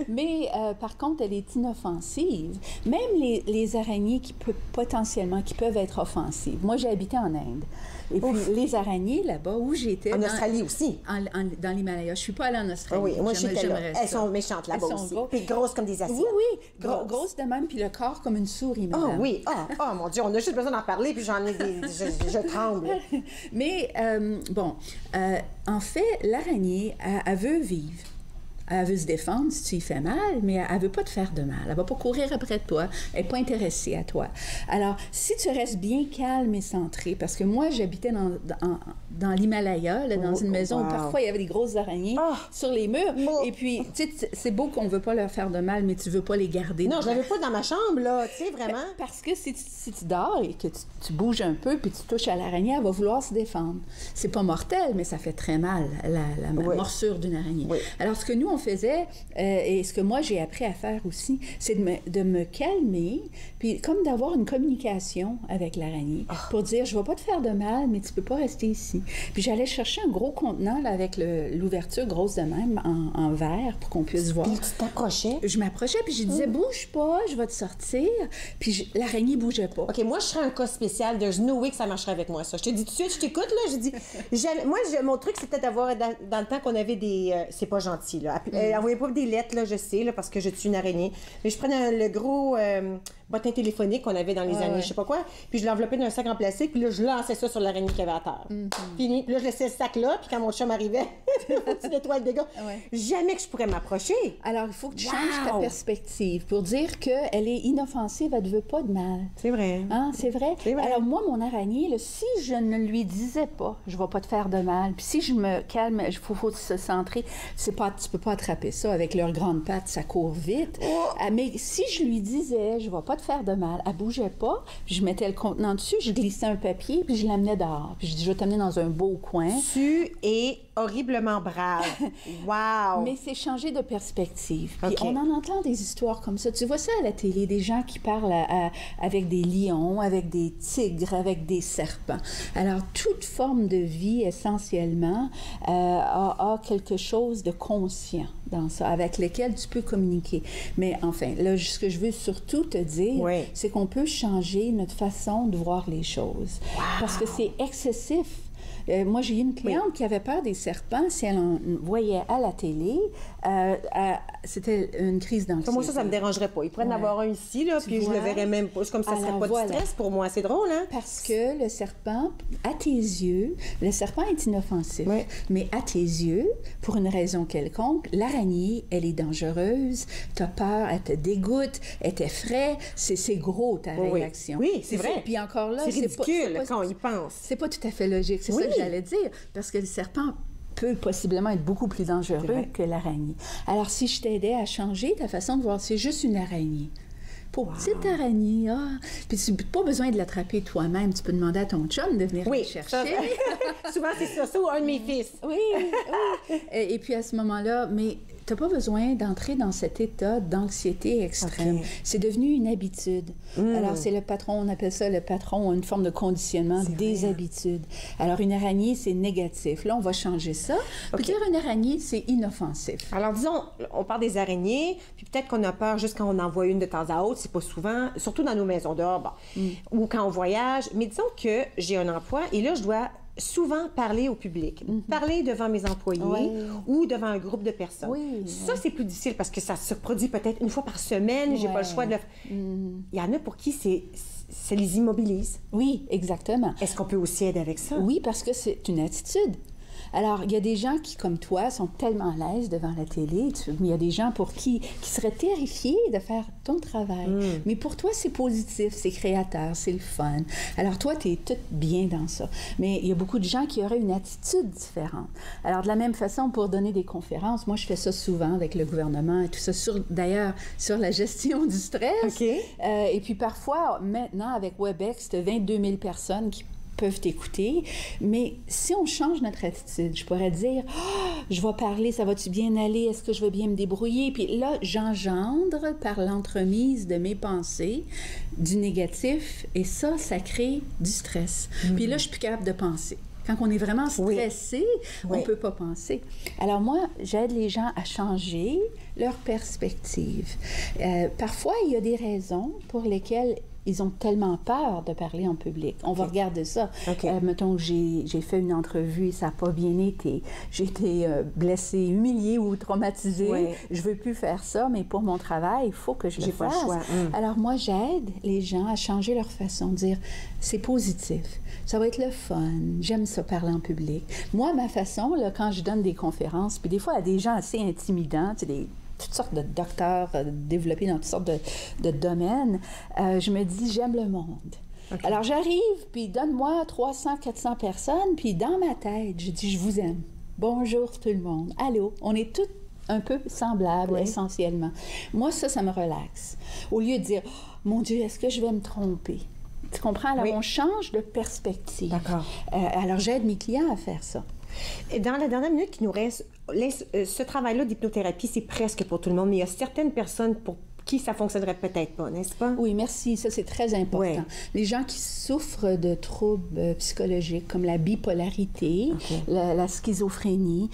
Mais par contre, elle est inoffensive. Même les araignées qui peuvent être offensives. Moi, j'ai habité en Inde. Et puis, les araignées, là-bas, où j'étais... En Australie aussi? Dans l'Himalaya. Je suis pas allée en Australie. Oui, moi, j'étais là. Elles sont méchantes là-bas aussi. Puis grosses comme des assiettes. Oui. Grosses de même, puis le corps comme une souris, madame. Oh oui. Oh, mon Dieu, on a juste besoin d'en parler, puis j'en ai des... Je tremble. Mais, en fait, l'araignée, elle veut vivre. Elle veut se défendre si tu y fais mal, mais elle ne veut pas te faire de mal. Elle ne va pas courir après toi. Elle n'est pas intéressée à toi. Alors, si tu restes bien calme et centré, parce que moi, j'habitais dans l'Himalaya, dans une maison où parfois il y avait des grosses araignées sur les murs. Et puis, tu sais, c'est beau qu'on ne veut pas leur faire de mal, mais tu ne veux pas les garder. Non, je ne l'avais pas dans ma chambre, là, tu sais, vraiment. Parce que si tu dors et que tu bouges un peu, puis tu touches à l'araignée, elle va vouloir se défendre. C'est pas mortel, mais ça fait très mal, la morsure d'une araignée. Oui. Alors, ce que nous, on faisait, et ce que moi j'ai appris à faire aussi, c'est de me calmer, puis comme d'avoir une communication avec l'araignée pour dire, je ne vais pas te faire de mal, mais tu ne peux pas rester ici. Puis j'allais chercher un gros contenant là, avec l'ouverture grosse de même, en verre, pour qu'on puisse voir. Puis tu t'approchais? Je m'approchais, puis je disais, bouge pas, je vais te sortir. Puis l'araignée bougeait pas. OK, moi, je serais un cas spécial. There's no way que ça marcherait avec moi, ça. Je te dis tout de suite, je t'écoute, là, je dis... Moi, mon truc, c'était d'avoir, dans le temps qu'on avait des... c'est pas gentil, là. Envoyez pas des lettres, là, je sais, là, parce que je suis une araignée. Mais je prenais le gros bottin téléphonique qu'on avait dans les années, je sais pas quoi. Puis je l'enveloppais dans un sac en plastique, puis là, je lançais ça sur l'araignée qu'il y avait à terre. Fini. Puis là, je laissais le sac là, puis quand mon chum arrivait, tu nettoies le dégât. Jamais que je pourrais m'approcher. Alors, il faut que tu changes ta perspective pour dire qu'elle est inoffensive, elle ne veut pas de mal. C'est vrai. Hein? C'est vrai? Alors, moi, mon araignée, là, si je ne lui disais pas, je ne vais pas te faire de mal, puis si je me calme, il faut se centrer. Tu ne peux pas attraper ça avec leurs grandes pattes, ça court vite. Mais si je lui disais, je ne vais pas te faire de mal, elle ne bougeait pas, puis je mettais le contenant dessus, je glissais un papier, puis je l'amenais dehors. Puis je dis, je vais t'amener dans un beau coin. Tu es horriblement brave. Wow! Mais c'est changer de perspective. Puis on en entend des histoires comme ça. Tu vois ça à la télé, des gens qui parlent avec des lions, avec des tigres, avec des serpents. Alors, toute forme de vie, essentiellement, a quelque chose de conscient dans ça, avec lequel tu peux communiquer. Mais enfin, là, ce que je veux surtout te dire, c'est qu'on peut changer notre façon de voir les choses. Parce que c'est excessif. Moi, j'ai eu une cliente qui avait peur des serpents. Si elle en voyait à la télé, c'était une crise d'anxiété. Moi, ça me dérangerait pas. Il pourrait en avoir un ici, là, puis je le verrais même pas. C'est comme ça, serait pas de stress pour moi. C'est drôle, hein? Parce que le serpent, à tes yeux, le serpent est inoffensif. Mais à tes yeux, pour une raison quelconque, l'araignée, elle est dangereuse. Tu as peur, elle te dégoûte, elle t'effraie. C'est gros, ta réaction. Oui, c'est vrai. Puis encore là, c'est ridicule quand on y pense. C'est pas tout à fait logique. C'est ça que j'allais dire. Parce que le serpent peut possiblement être beaucoup plus dangereux que l'araignée. Alors, si je t'aidais à changer ta façon de voir, c'est juste une araignée. Petite araignée, Puis tu n'as pas besoin de l'attraper toi-même. Tu peux demander à ton chum de venir le chercher. Souvent, c'est ça, ou un de mes fils. Oui. Et puis à ce moment-là, mais tu n'as pas besoin d'entrer dans cet état d'anxiété extrême. C'est devenu une habitude. Alors, c'est le patron, on appelle ça le patron, une forme de conditionnement des habitudes. Alors, une araignée, c'est négatif. Là, on va changer ça. Puis dire une araignée, c'est inoffensif. Alors, disons, on parle des araignées, puis peut-être qu'on a peur juste quand on en voit une de temps à autre, c'est pas souvent, surtout dans nos maisons dehors, ou quand on voyage. Mais disons que j'ai un emploi et là, je dois souvent parler au public, parler devant mes employés ou devant un groupe de personnes. Ça, c'est plus difficile parce que ça se produit peut-être une fois par semaine, j'ai pas le choix de le... Il y en a pour qui ça les immobilise. Oui, exactement. Est-ce qu'on peut aussi aider avec ça? Oui, parce que c'est une attitude. Alors, il y a des gens qui, comme toi, sont tellement à l'aise devant la télé. Il y a des gens pour qui seraient terrifiés de faire ton travail. Mais pour toi, c'est positif, c'est créateur, c'est le fun. Alors, toi, tu es toute bien dans ça. Mais il y a beaucoup de gens qui auraient une attitude différente. Alors, de la même façon, pour donner des conférences, moi, je fais ça souvent avec le gouvernement et tout ça, d'ailleurs, sur la gestion du stress. Et puis, parfois, maintenant, avec WebEx, tu as 22 000 personnes qui peuvent t'écouter, mais si on change notre attitude, je pourrais dire je vais parler, ça va-tu bien aller, est-ce que je vais bien me débrouiller, puis là, j'engendre par l'entremise de mes pensées du négatif, et ça crée du stress. Puis là, je suis plus capable de penser. Quand on est vraiment stressé, on ne peut pas penser. Alors moi, j'aide les gens à changer leur perspective. Parfois, il y a des raisons pour lesquelles ils ont tellement peur de parler en public. On va regarder ça. Mettons que j'ai fait une entrevue et ça n'a pas bien été. J'ai été blessée, humiliée ou traumatisée. Je ne veux plus faire ça, mais pour mon travail, il faut que je le fasse. Alors moi, j'aide les gens à changer leur façon de dire c'est positif, ça va être le fun, j'aime ça parler en public. Moi, ma façon, là, quand je donne des conférences, puis des fois à des gens assez intimidants, tu sais, toutes sortes de docteurs développés dans toutes sortes de domaines, je me dis, j'aime le monde. Alors, j'arrive, puis donne-moi 300, 400 personnes, puis dans ma tête, je dis, je vous aime. Bonjour tout le monde. Allô, on est tous un peu semblables, essentiellement. Moi, ça me relaxe. Au lieu de dire, oh, mon Dieu, est-ce que je vais me tromper? Tu comprends? Alors, on change de perspective. Alors, j'aide mes clients à faire ça. Et dans la dernière minute qui nous reste, ce travail-là d'hypnothérapie, c'est presque pour tout le monde, mais il y a certaines personnes pour qui ça fonctionnerait peut-être pas, n'est-ce pas? Oui, merci. Ça, c'est très important. Les gens qui souffrent de troubles psychologiques comme la bipolarité, la schizophrénie,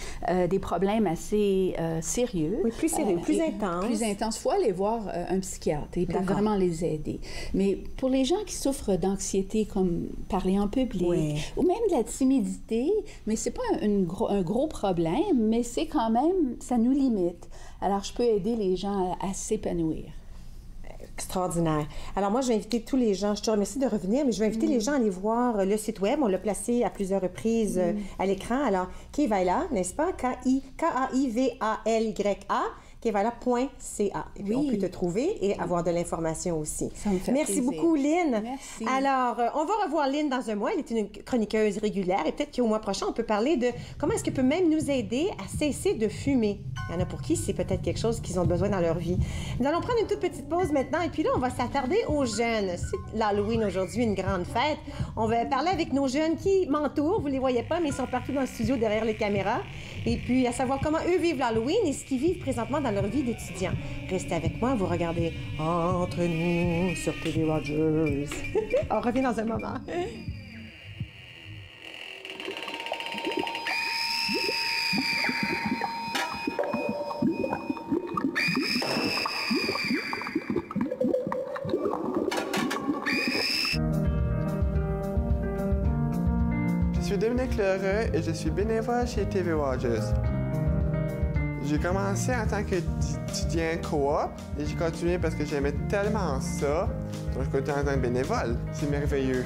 des problèmes assez sérieux. Oui, plus sérieux, plus intenses. Plus intenses. Il faut aller voir un psychiatre. Il peut vraiment les aider. Mais pour les gens qui souffrent d'anxiété, comme parler en public, ou même de la timidité, mais c'est pas un gros problème, mais c'est quand même, ça nous limite. Alors, je peux aider les gens à s'épanouir. Extraordinaire. Alors moi, je vais inviter tous les gens, je te remercie de revenir, mais je vais inviter les gens à aller voir le site web. On l'a placé à plusieurs reprises à l'écran. Alors, Kaivaila, n'est-ce pas? K-I-V-A-L-Y-A. Kaivaila.ca. Et puis, on peut te trouver et avoir de l'information aussi. Ça me fait Merci plaisir. beaucoup, Lynn. Merci. Alors, on va revoir Lynn dans un mois. Elle est une chroniqueuse régulière et peut-être qu'au mois prochain, on peut parler de comment est-ce qu'elle peut même nous aider à cesser de fumer. Il y en a pour qui c'est peut-être quelque chose qu'ils ont besoin dans leur vie. Nous allons prendre une toute petite pause maintenant et puis là, on va s'attarder aux jeunes. C'est l'Halloween aujourd'hui, une grande fête. On va parler avec nos jeunes qui m'entourent. Vous les voyez pas, mais ils sont partout dans le studio derrière les caméras. Et puis, à savoir comment eux vivent l'Halloween et ce qu'ils vivent présentement dans leur vie d'étudiant. Restez avec moi, vous regardez Entre nous sur TV Rogers. On revient dans un moment. Je suis Dominique Lheureux et je suis bénévole chez TV Rogers. J'ai commencé en tant qu'étudiant coop et j'ai continué parce que j'aimais tellement ça. Donc, je continue en tant que bénévole. C'est merveilleux.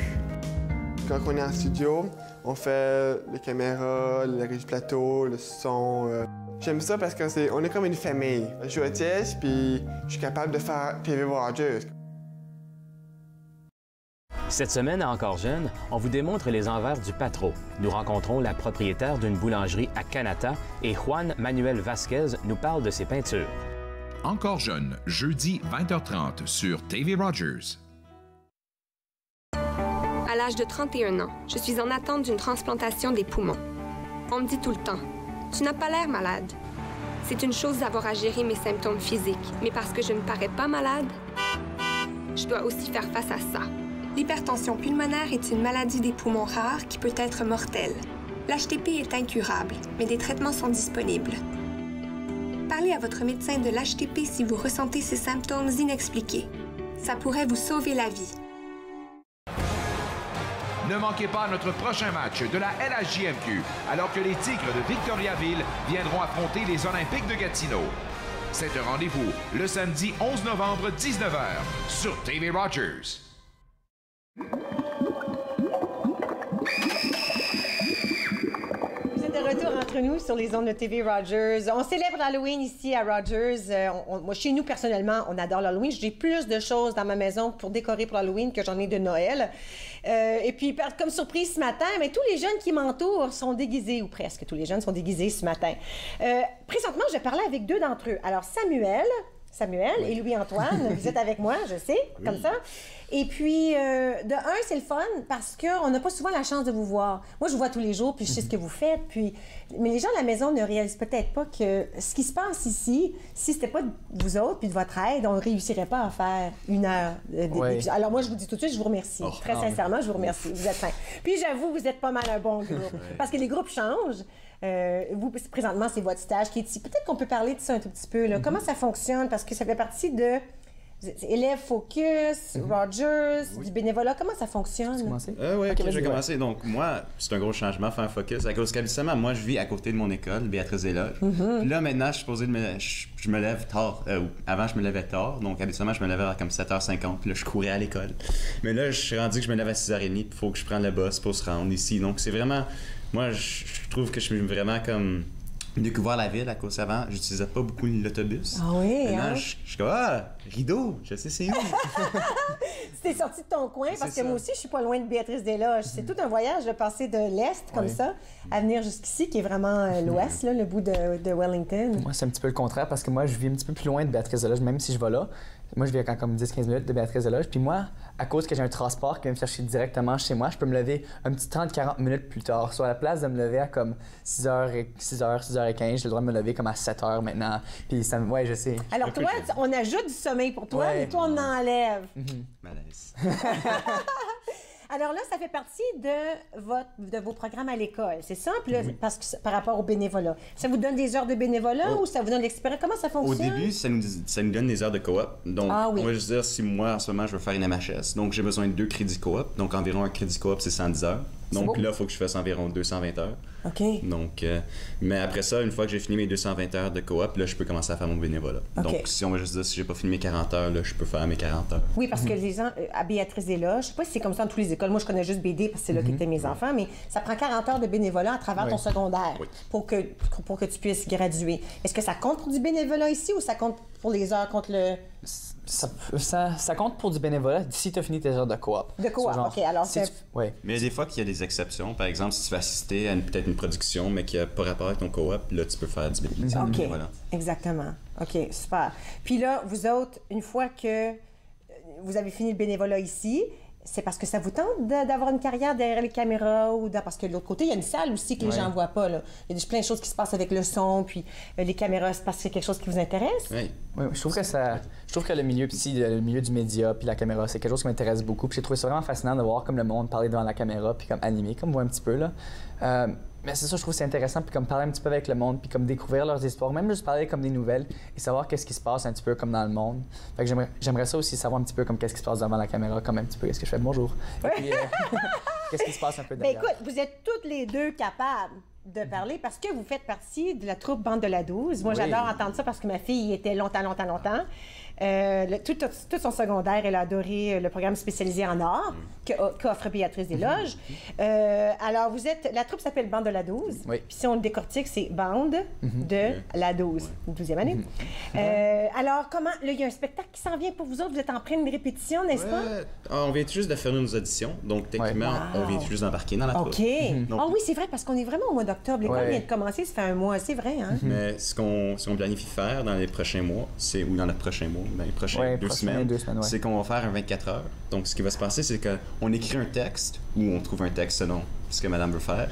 Quand on est en studio, on fait les caméras, le régie plateau, le son. J'aime ça parce qu'on est comme une famille. Je suis autiste puis je suis capable de faire TV Rogers. Cette semaine, à Encore Jeune, on vous démontre les envers du Patro. Nous rencontrons la propriétaire d'une boulangerie à Canata et Juan Manuel Vasquez nous parle de ses peintures. Encore Jeune, jeudi 20h30 sur TV Rogers. À l'âge de 31 ans, je suis en attente d'une transplantation des poumons. On me dit tout le temps, « Tu n'as pas l'air malade. » C'est une chose d'avoir à gérer mes symptômes physiques, mais parce que je ne parais pas malade, je dois aussi faire face à ça. L'hypertension pulmonaire est une maladie des poumons rares qui peut être mortelle. L'HTP est incurable, mais des traitements sont disponibles. Parlez à votre médecin de l'HTP si vous ressentez ces symptômes inexpliqués. Ça pourrait vous sauver la vie. Ne manquez pas notre prochain match de la LHJMQ, alors que les Tigres de Victoriaville viendront affronter les Olympiques de Gatineau. C'est un rendez-vous le samedi 11 novembre, 19h, sur TV Rogers. Vous êtes de retour entre nous sur les ondes de TV Rogers. On célèbre l'Halloween ici à Rogers. Moi, chez nous, personnellement, on adore l'Halloween. J'ai plus de choses dans ma maison pour décorer pour l'Halloween que j'en ai de Noël. Et puis, comme surprise ce matin, mais tous les jeunes qui m'entourent sont déguisés, ou presque tous les jeunes sont déguisés ce matin. Présentement, je parlais avec deux d'entre eux. Alors, Samuel et Louis-Antoine, vous êtes avec moi, je sais, comme ça. Et puis, de un, c'est le fun parce qu'on n'a pas souvent la chance de vous voir. Moi, je vous vois tous les jours, puis je sais ce que vous faites. Mais les gens à la maison ne réalisent peut-être pas que ce qui se passe ici, si c'était pas de vous autres puis de votre aide, on ne réussirait pas à faire une heure d'épisode. Alors moi, je vous dis tout de suite, je vous remercie. Très sincèrement, je vous remercie. Vous êtes fin. Puis j'avoue, vous êtes pas mal un bon groupe. Parce que les groupes changent. Vous, présentement, c'est votre stage qui est ici. Peut-être qu'on peut parler de ça un tout petit peu. Là. Comment ça fonctionne? Parce que ça fait partie de élèves Focus, Rogers, du bénévolat. Comment ça fonctionne? Oui, je vais commencer. Donc, moi, c'est un gros changement, faire un Focus. À cause qu'habituellement, moi, je vis à côté de mon école, Béatrice Desloges. Puis là, maintenant, je suis supposé je me lève tard. Avant, je me levais tard. Donc, habituellement, je me levais à comme 7h50. Puis là, je courais à l'école. Mais là, je suis rendu que je me lève à 6h30. Puis il faut que je prenne le bus pour se rendre ici. Donc, c'est vraiment... Moi, je trouve que je suis vraiment comme découvert la ville à cause avant, j'utilisais pas beaucoup l'autobus. Ah oui, maintenant, je suis comme Rideau, je sais c'est où. Tu t'es sorti de ton coin parce que moi aussi, je suis pas loin de Béatrice Desloges. C'est tout un voyage de passer de l'Est, comme ça, à venir jusqu'ici, qui est vraiment l'Ouest, là, le bout de Wellington. Moi, c'est un petit peu le contraire parce que moi, je vis un petit peu plus loin de Béatrice Desloges, même si je vais là. Moi, je vis à comme 10-15 minutes de Béatrice Desloges. Puis moi, à cause que j'ai un transport qui vient me chercher directement chez moi, je peux me lever un petit 30-40 minutes plus tard. Soit à la place de me lever à comme 6h15, j'ai le droit de me lever comme à 7h maintenant. Puis ça me... Ouais, je sais. Alors toi, on ajoute du sommeil pour toi, mais toi, on enlève. Malaise. Alors là, ça fait partie de vos programmes à l'école, c'est ça? Puis là, parce que par rapport au bénévolat. Ça vous donne des heures de bénévolat ou ça vous donne l'expérience? Comment ça fonctionne? Au début, ça nous donne des heures de coop. Donc, on va juste dire, si moi, en ce moment, je veux faire une MHS, donc j'ai besoin de 2 crédits coop. Donc, environ un crédit coop, c'est 110 heures. Donc là, il faut que je fasse environ 220 heures. OK. Donc, mais après ça, une fois que j'ai fini mes 220 heures de coop, là, je peux commencer à faire mon bénévolat. OK. Donc, si on va juste dire, si j'ai pas fini mes 40 heures, là, je peux faire mes 40 heures. Oui, parce que les gens, à Béatrice des Loges, je sais pas si c'est comme ça dans toutes les écoles. Moi, je connais juste BD parce que c'est là qu'étaient mes enfants, mais ça prend 40 heures de bénévolat à travers ton secondaire pour que tu puisses graduer. Est-ce que ça compte pour du bénévolat ici ou ça compte pour les heures contre le... Ça compte pour du bénévolat si tu as fini tes heures de coop. De coop, OK. Alors, si Mais il y a des fois qu'il y a des exceptions. Par exemple, si tu veux assister à peut-être une production, mais qui n'a pas rapport avec ton coop, là, tu peux faire du bénévolat. OK. Voilà. Exactement. OK, super. Puis là, vous autres, une fois que vous avez fini le bénévolat ici, c'est parce que ça vous tente d'avoir une carrière derrière les caméras ou parce que de l'autre côté, il y a une salle aussi que les gens ne voient pas. Là. Il y a plein de choses qui se passent avec le son, puis les caméras, c'est parce que c'est quelque chose qui vous intéresse? Oui, je trouve que le milieu ici, le milieu du média puis la caméra, c'est quelque chose qui m'intéresse beaucoup. Puis j'ai trouvé ça vraiment fascinant de voir comme le monde parler devant la caméra puis comme animé, comme vous un petit peu là. Mais c'est ça, je trouve que c'est intéressant, puis comme parler un petit peu avec le monde, puis comme découvrir leurs histoires, même juste parler comme des nouvelles et savoir qu'est-ce qui se passe un petit peu comme dans le monde. Fait que j'aimerais ça aussi savoir un petit peu comme qu'est-ce qui se passe devant la caméra, comme un petit peu qu'est-ce que je fais bonjour. Et puis, qu'est-ce qui se passe un peu derrière. Écoute, vous êtes toutes les deux capables de parler parce que vous faites partie de la troupe Bande de la 12. Moi, j'adore entendre ça parce que ma fille y était longtemps. Tout son secondaire, elle a adoré le programme spécialisé en art qu'offre Béatrice des Loges. Alors, la troupe s'appelle Bande de la 12. Puis si on le décortique, c'est Bande de la 12, 12e année. Alors, comment, là, il y a un spectacle qui s'en vient pour vous autres. Vous êtes en pleine répétition, n'est-ce pas? On vient tout juste de faire nos auditions. Donc, techniquement, on vient tout juste d'embarquer dans la troupe. OK. Oui, c'est vrai, parce qu'on est vraiment au mois d'octobre. L'école vient de commencer, ça fait un mois. C'est vrai, hein? Mais ce qu'on planifie faire dans les prochains mois, ou dans le prochain mois, dans les prochaines 2 semaines, c'est qu'on va faire un 24 heures. Donc, ce qui va se passer, c'est qu'on écrit un texte ou on trouve un texte selon ce que madame veut faire.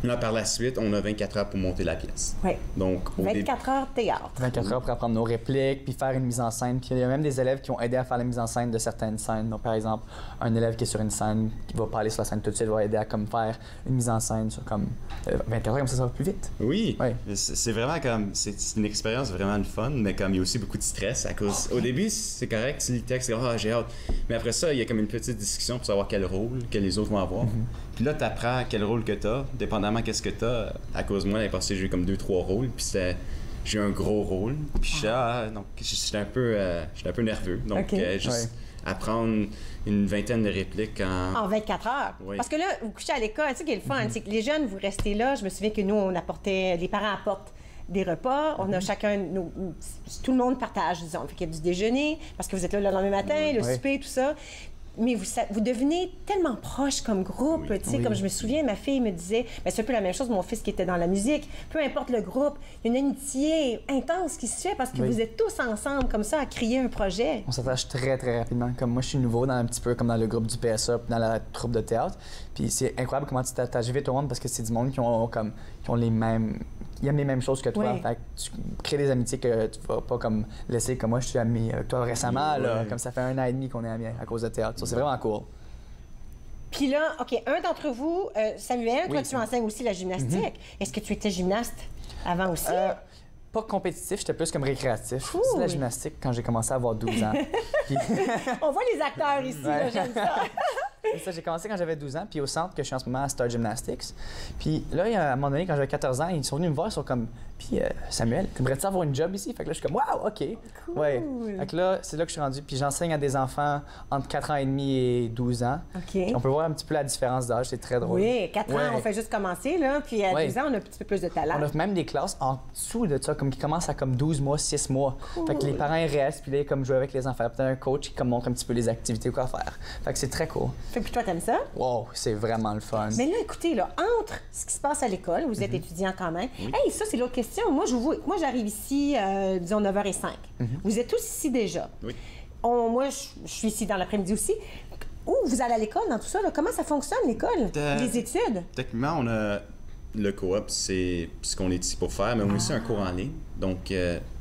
Là, par la suite, on a 24 heures pour monter la pièce. Oui. Donc, 24 heures théâtre. 24 heures pour apprendre nos répliques, puis faire une mise en scène. Puis il y a même des élèves qui ont aidé à faire la mise en scène de certaines scènes. Donc, par exemple, un élève qui est sur une scène, qui va pas aller sur la scène tout de suite, va aider à comme faire une mise en scène sur comme 24 heures, comme ça va plus vite. Oui. C'est vraiment comme... C'est une expérience vraiment fun, mais comme il y a aussi beaucoup de stress à cause... Au début, c'est correct, tu lis le texte, j'ai hâte. Mais après ça, il y a comme une petite discussion pour savoir quel rôle que les autres vont avoir. Puis là, tu apprends quel rôle que tu as, dépendamment qu'est-ce que tu as. À cause de moi, l'année passée, j'ai eu comme 2-3 rôles, puis j'ai eu un gros rôle. Puis donc j'étais un peu nerveux. Donc, juste apprendre une vingtaine de répliques en 24 heures. Oui. Parce que là, vous couchez à l'école, tu sais, ce qui est le fun, c'est que les jeunes, vous restez là. Je me souviens que nous, les parents apportent des repas. On a chacun, tout le monde partage, disons. Fait qu'il y a du déjeuner, parce que vous êtes là le lendemain matin, le souper, tout ça. Mais vous devenez tellement proches comme groupe. Tu sais, comme je me souviens, ma fille me disait, c'est un peu la même chose, mon fils qui était dans la musique. Peu importe le groupe, il y a une amitié intense qui se fait parce que vous êtes tous ensemble comme ça à créer un projet. On s'attache très, très rapidement. Comme moi, je suis nouveau un petit peu comme dans le groupe du PSA, puis dans la troupe de théâtre. Puis c'est incroyable comment tu t'attaches vite au monde parce que c'est du monde qui ont les mêmes... Ils aiment les mêmes choses que toi. Fait que tu crées des amitiés que tu vas pas comme laisser. Comme moi, je suis ami avec toi récemment. Là, comme ça fait 1 an et demi qu'on est amis à cause de théâtre. C'est vraiment cool. Puis là, OK, un d'entre vous, Samuel, toi, tu enseignes aussi la gymnastique. Est-ce que tu étais gymnaste avant aussi? Pas compétitif, j'étais plus comme récréatif. Je faisais de la gymnastique quand j'ai commencé à avoir 12 ans. On voit les acteurs ici, là, j'aime ça. Et ça, j'ai commencé quand j'avais 12 ans, puis au centre que je suis en ce moment à Star Gymnastics. Puis là, à un moment donné, quand j'avais 14 ans, ils sont venus me voir, ils sont comme « Puis Samuel, t'aimerais-tu avoir une job ici? » Fait que là, je suis comme « Wow, OK! » Cool. Ouais. Fait que là, c'est là que je suis rendu. Puis j'enseigne à des enfants entre 4 ans et demi et 12 ans. OK. On peut voir un petit peu la différence d'âge, c'est très drôle. Oui, 4 ans, on fait juste commencer, là. Puis à 12 ans, on a un petit peu plus de talent. On a même des classes en dessous de ça, comme qui commencent à comme 12 mois, 6 mois. Cool. Fait que les parents, ils restent, puis là, comme jouer avec les enfants. Peut-être un coach qui comme montre un petit peu les activités ou quoi faire. Fait que c'est très cool. Fait que toi, t'aimes ça? Wow, c'est vraiment le fun. Mais là, écoutez, là, entre ce qui se passe à l'école, vous êtes étudiant quand même. Hey, ça, c'est l'autre question. Moi, j'arrive ici, disons, 9h05. Vous êtes tous ici déjà. Oui. Moi, je suis ici dans l'après-midi aussi. Où vous allez à l'école dans tout ça? Là? Comment ça fonctionne, l'école? Les études? Techniquement, on a le coop, c'est ce qu'on est ici pour faire, mais on a aussi un cours en ligne. Donc,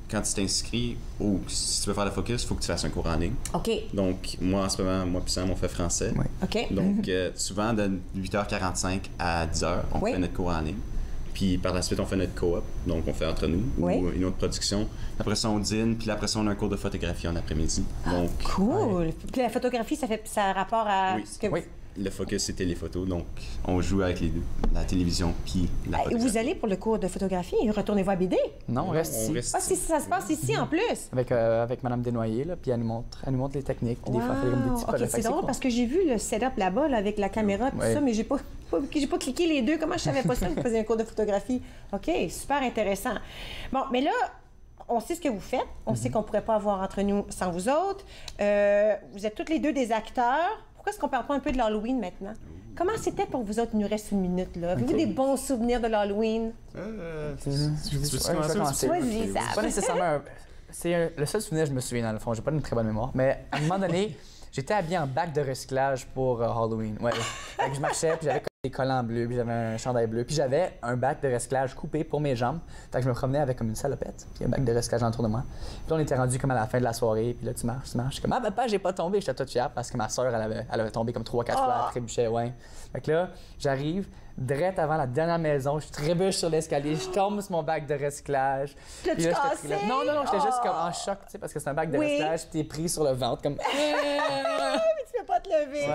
quand tu t'inscris ou si tu veux faire le focus, il faut que tu fasses un cours en ligne. OK. Donc, moi, en ce moment, moi et Sam, on fait français. Oui. OK. Donc, souvent, de 8h45 à 10h, on fait notre cours en ligne. Puis, par la suite, on fait notre coop. Donc, on fait entre nous ou une autre production. Après ça, on dîne. Puis après ça, on a un cours de photographie en après-midi. Donc, cool. Puis la photographie, ça a rapport à ce que... Oui. le focus, c'était les photos. Donc, on joue avec la télévision puis la photographie. Vous allez pour le cours de photographie? Retournez-vous à BD? Non, on reste ici. Ah, ça se passe ici, en plus? Avec Mme Desnoyers, là, puis elle nous montre les techniques. Puis des fois, elle fait comme des petits projets. C'est drôle parce que j'ai vu le setup là-bas là, avec la caméra et tout ça, mais j'ai pas cliqué les deux. Comment je savais pas ça? Je faisais un cours de photographie. OK, super intéressant. Bon, mais là, on sait ce que vous faites. On sait qu'on ne pourrait pas avoir entre nous sans vous autres. Vous êtes toutes les deux des acteurs. Pourquoi est-ce qu'on ne parle pas un peu de l'Halloween maintenant? Comment c'était pour vous autres? Il nous reste une minute, là. Avez-vous des bons souvenirs de l'Halloween? Vas-y, ça. Pas nécessairement... C'est le seul souvenir que je me souviens, dans le fond. J'ai pas une très bonne mémoire. Mais à un moment donné, j'étais habillé en bac de recyclage pour Halloween. Ouais. Je marchais, puis j'avais des collants bleus, puis j'avais un chandail bleu, puis j'avais un bac de recyclage coupé pour mes jambes. Fait que je me promenais avec comme une salopette, puis un bac de recyclage autour de moi. Puis là, on était rendu comme à la fin de la soirée, puis là, tu marches. Je suis comme, ah, papa, j'ai pas tombé. J'étais toute fière parce que ma soeur, elle avait tombé comme 3-4 fois, elle trébuchait, ouais. Fait que là, j'arrive, direct avant la dernière maison, je trébuche sur l'escalier, je tombe sur mon bac de recyclage. L'as-tu cassé? Non, j'étais juste comme en choc, tu sais, parce que c'est un bac de recyclage, puis t'es pris sur le ventre, comme. Mais tu peux pas te lever.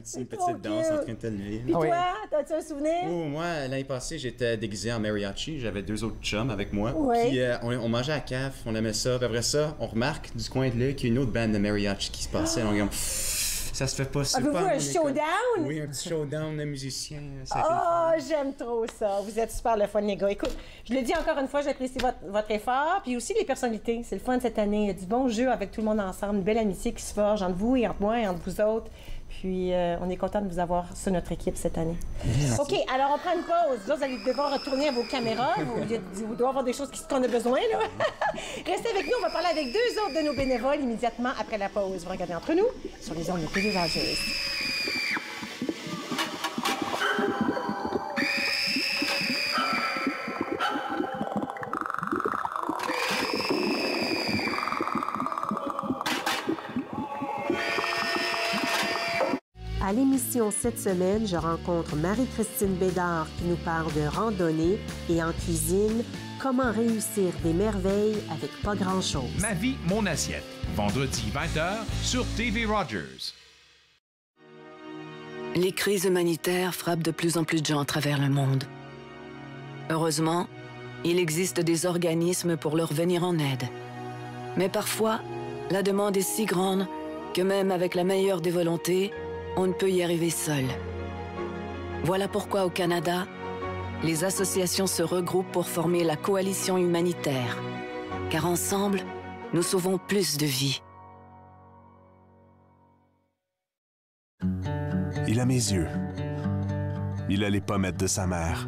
C'est comme une petite danse en train de te lever. Puis toi, as-tu un souvenir? Oh, moi, l'année passée, j'étais déguisé en mariachi. J'avais 2 autres chums avec moi. Oui. Puis on mangeait à la cave, on aimait ça. Puis après ça, on remarque du coin de l'œil qu'il y a une autre bande de mariachi qui se passait. On est comme, ça se fait pas super. Avez-vous un showdown? Oui, un petit showdown de musiciens. Oh, j'aime trop ça. Vous êtes super le fun, les gars. Écoute, je le dis encore une fois, j'apprécie votre effort. Puis aussi les personnalités. C'est le fun cette année. Il y a du bon jeu avec tout le monde ensemble. Une belle amitié qui se forge entre vous et entre moi et entre vous autres. Puis, on est content de vous avoir sur notre équipe cette année. Merci. OK, alors on prend une pause. Là, vous allez devoir retourner à vos caméras. Vous devez avoir des choses qu'on a besoin, là. Restez avec nous. On va parler avec 2 autres de nos bénévoles immédiatement après la pause. Vous regardez entre nous sur les ondes de TV Rogers. À l'émission cette semaine, je rencontre Marie-Christine Bédard qui nous parle de randonnée et en cuisine, comment réussir des merveilles avec pas grand-chose. Ma vie, mon assiette. Vendredi 20h sur TV Rogers. Les crises humanitaires frappent de plus en plus de gens à travers le monde. Heureusement, il existe des organismes pour leur venir en aide. Mais parfois, la demande est si grande que même avec la meilleure des volontés, on ne peut y arriver seul. Voilà pourquoi au Canada, les associations se regroupent pour former la coalition humanitaire. Car ensemble, nous sauvons plus de vies. Il a mes yeux. Il a les pommettes de sa mère.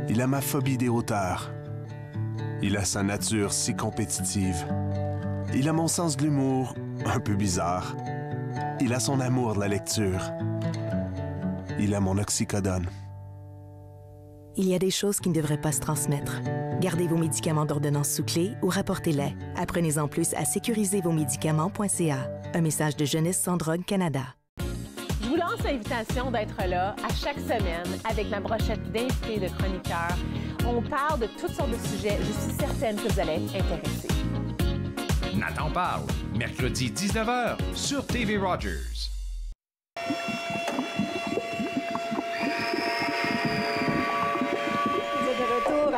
Il a ma phobie des hauteurs. Il a sa nature si compétitive. Il a mon sens de l'humour un peu bizarre. Il a son amour de la lecture. Il a mon oxycodone. Il y a des choses qui ne devraient pas se transmettre. Gardez vos médicaments d'ordonnance sous clé ou rapportez-les. Apprenez-en plus à sécurisezvosmédicaments.ca. Un message de Jeunesse sans drogue Canada. Je vous lance l'invitation d'être là à chaque semaine avec ma brochette d'invités de chroniqueurs. On parle de toutes sortes de sujets. Je suis certaine que vous allez être intéressés. Nathan parle, mercredi 19h sur TV Rogers.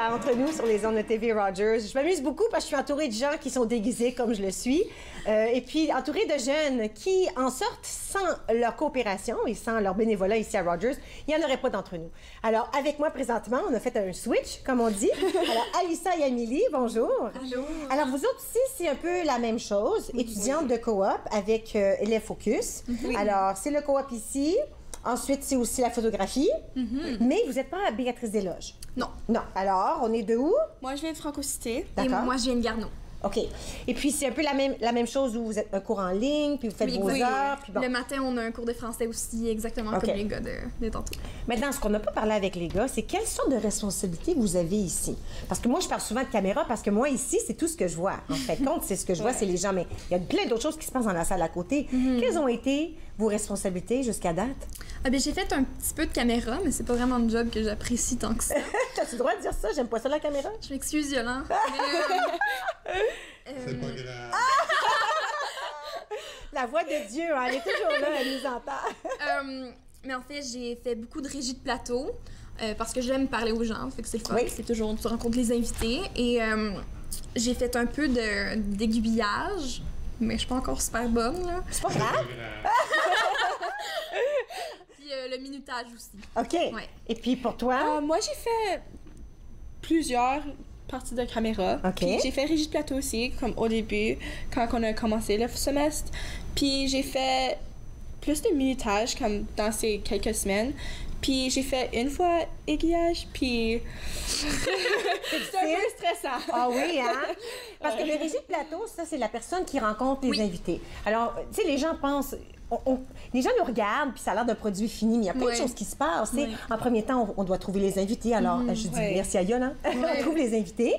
Entre nous sur les ondes de TV Rogers. Je m'amuse beaucoup parce que je suis entourée de gens qui sont déguisés comme je le suis et puis entourée de jeunes qui en sortent sans leur coopération et sans leur bénévolat ici à Rogers. Il n'y en aurait pas d'entre nous. Alors, avec moi présentement, on a fait un switch, comme on dit. Alors, Alissa et Amélie, bonjour. Bonjour. Alors, vous autres aussi, c'est un peu la même chose, étudiante de coop avec Élève Focus. Oui. Alors, c'est le coop ici. Ensuite, c'est aussi la photographie. Mais vous n'êtes pas à Béatrice-des-Loges. Non. Non. Alors, on est de où? Moi, je viens de Franco-Cité. Et D'accord. moi, je viens de Garneau. OK. Et puis, c'est un peu la même chose où vous êtes un cours en ligne, puis vous faites vos heures. Puis bon. Le matin, on a un cours de français aussi, exactement comme les gars de tantôt. Maintenant, ce qu'on n'a pas parlé avec les gars, c'est quelle sorte de responsabilité vous avez ici? Parce que moi, je parle souvent de caméra parce que moi, ici, c'est tout ce que je vois. En fait, compte, c'est ce que je vois, c'est les gens. Mais il y a plein d'autres choses qui se passent dans la salle à côté. Quelles ont été vos responsabilités jusqu'à date? Ah ben, j'ai fait un petit peu de caméra, mais c'est pas vraiment un job que j'apprécie tant que ça. T'as-tu le droit de dire ça? J'aime pas ça, la caméra? Je m'excuse, Yolande. C'est pas grave. La voix de Dieu, hein, elle est toujours là, elle nous entend. Mais en fait, j'ai fait beaucoup de régie de plateau parce que j'aime parler aux gens, fait que c'est fun. Oui. C'est toujours, tu rencontres les invités. Et j'ai fait un peu d'aiguillage, mais je suis pas encore super bonne, là. C'est pas grave. Puis le minutage aussi. OK. Ouais. Et puis pour toi? Moi, j'ai fait plusieurs parties de caméra. OK. Puis j'ai fait régie de plateau aussi, comme au début, quand on a commencé le semestre. Puis j'ai fait plus de minutage, comme dans ces quelques semaines. Puis j'ai fait une fois aiguillage, puis c'est un peu stressant. Ah oui, hein? Parce que le régie de plateau, ça, c'est la personne qui rencontre les invités. Alors, tu sais, les gens pensent... les gens nous regardent, puis ça a l'air d'un produit fini, mais il y a plein de choses qui se passent. tu sais. En premier temps, on doit trouver les invités. Alors, je dis merci à Yon, on trouve les invités.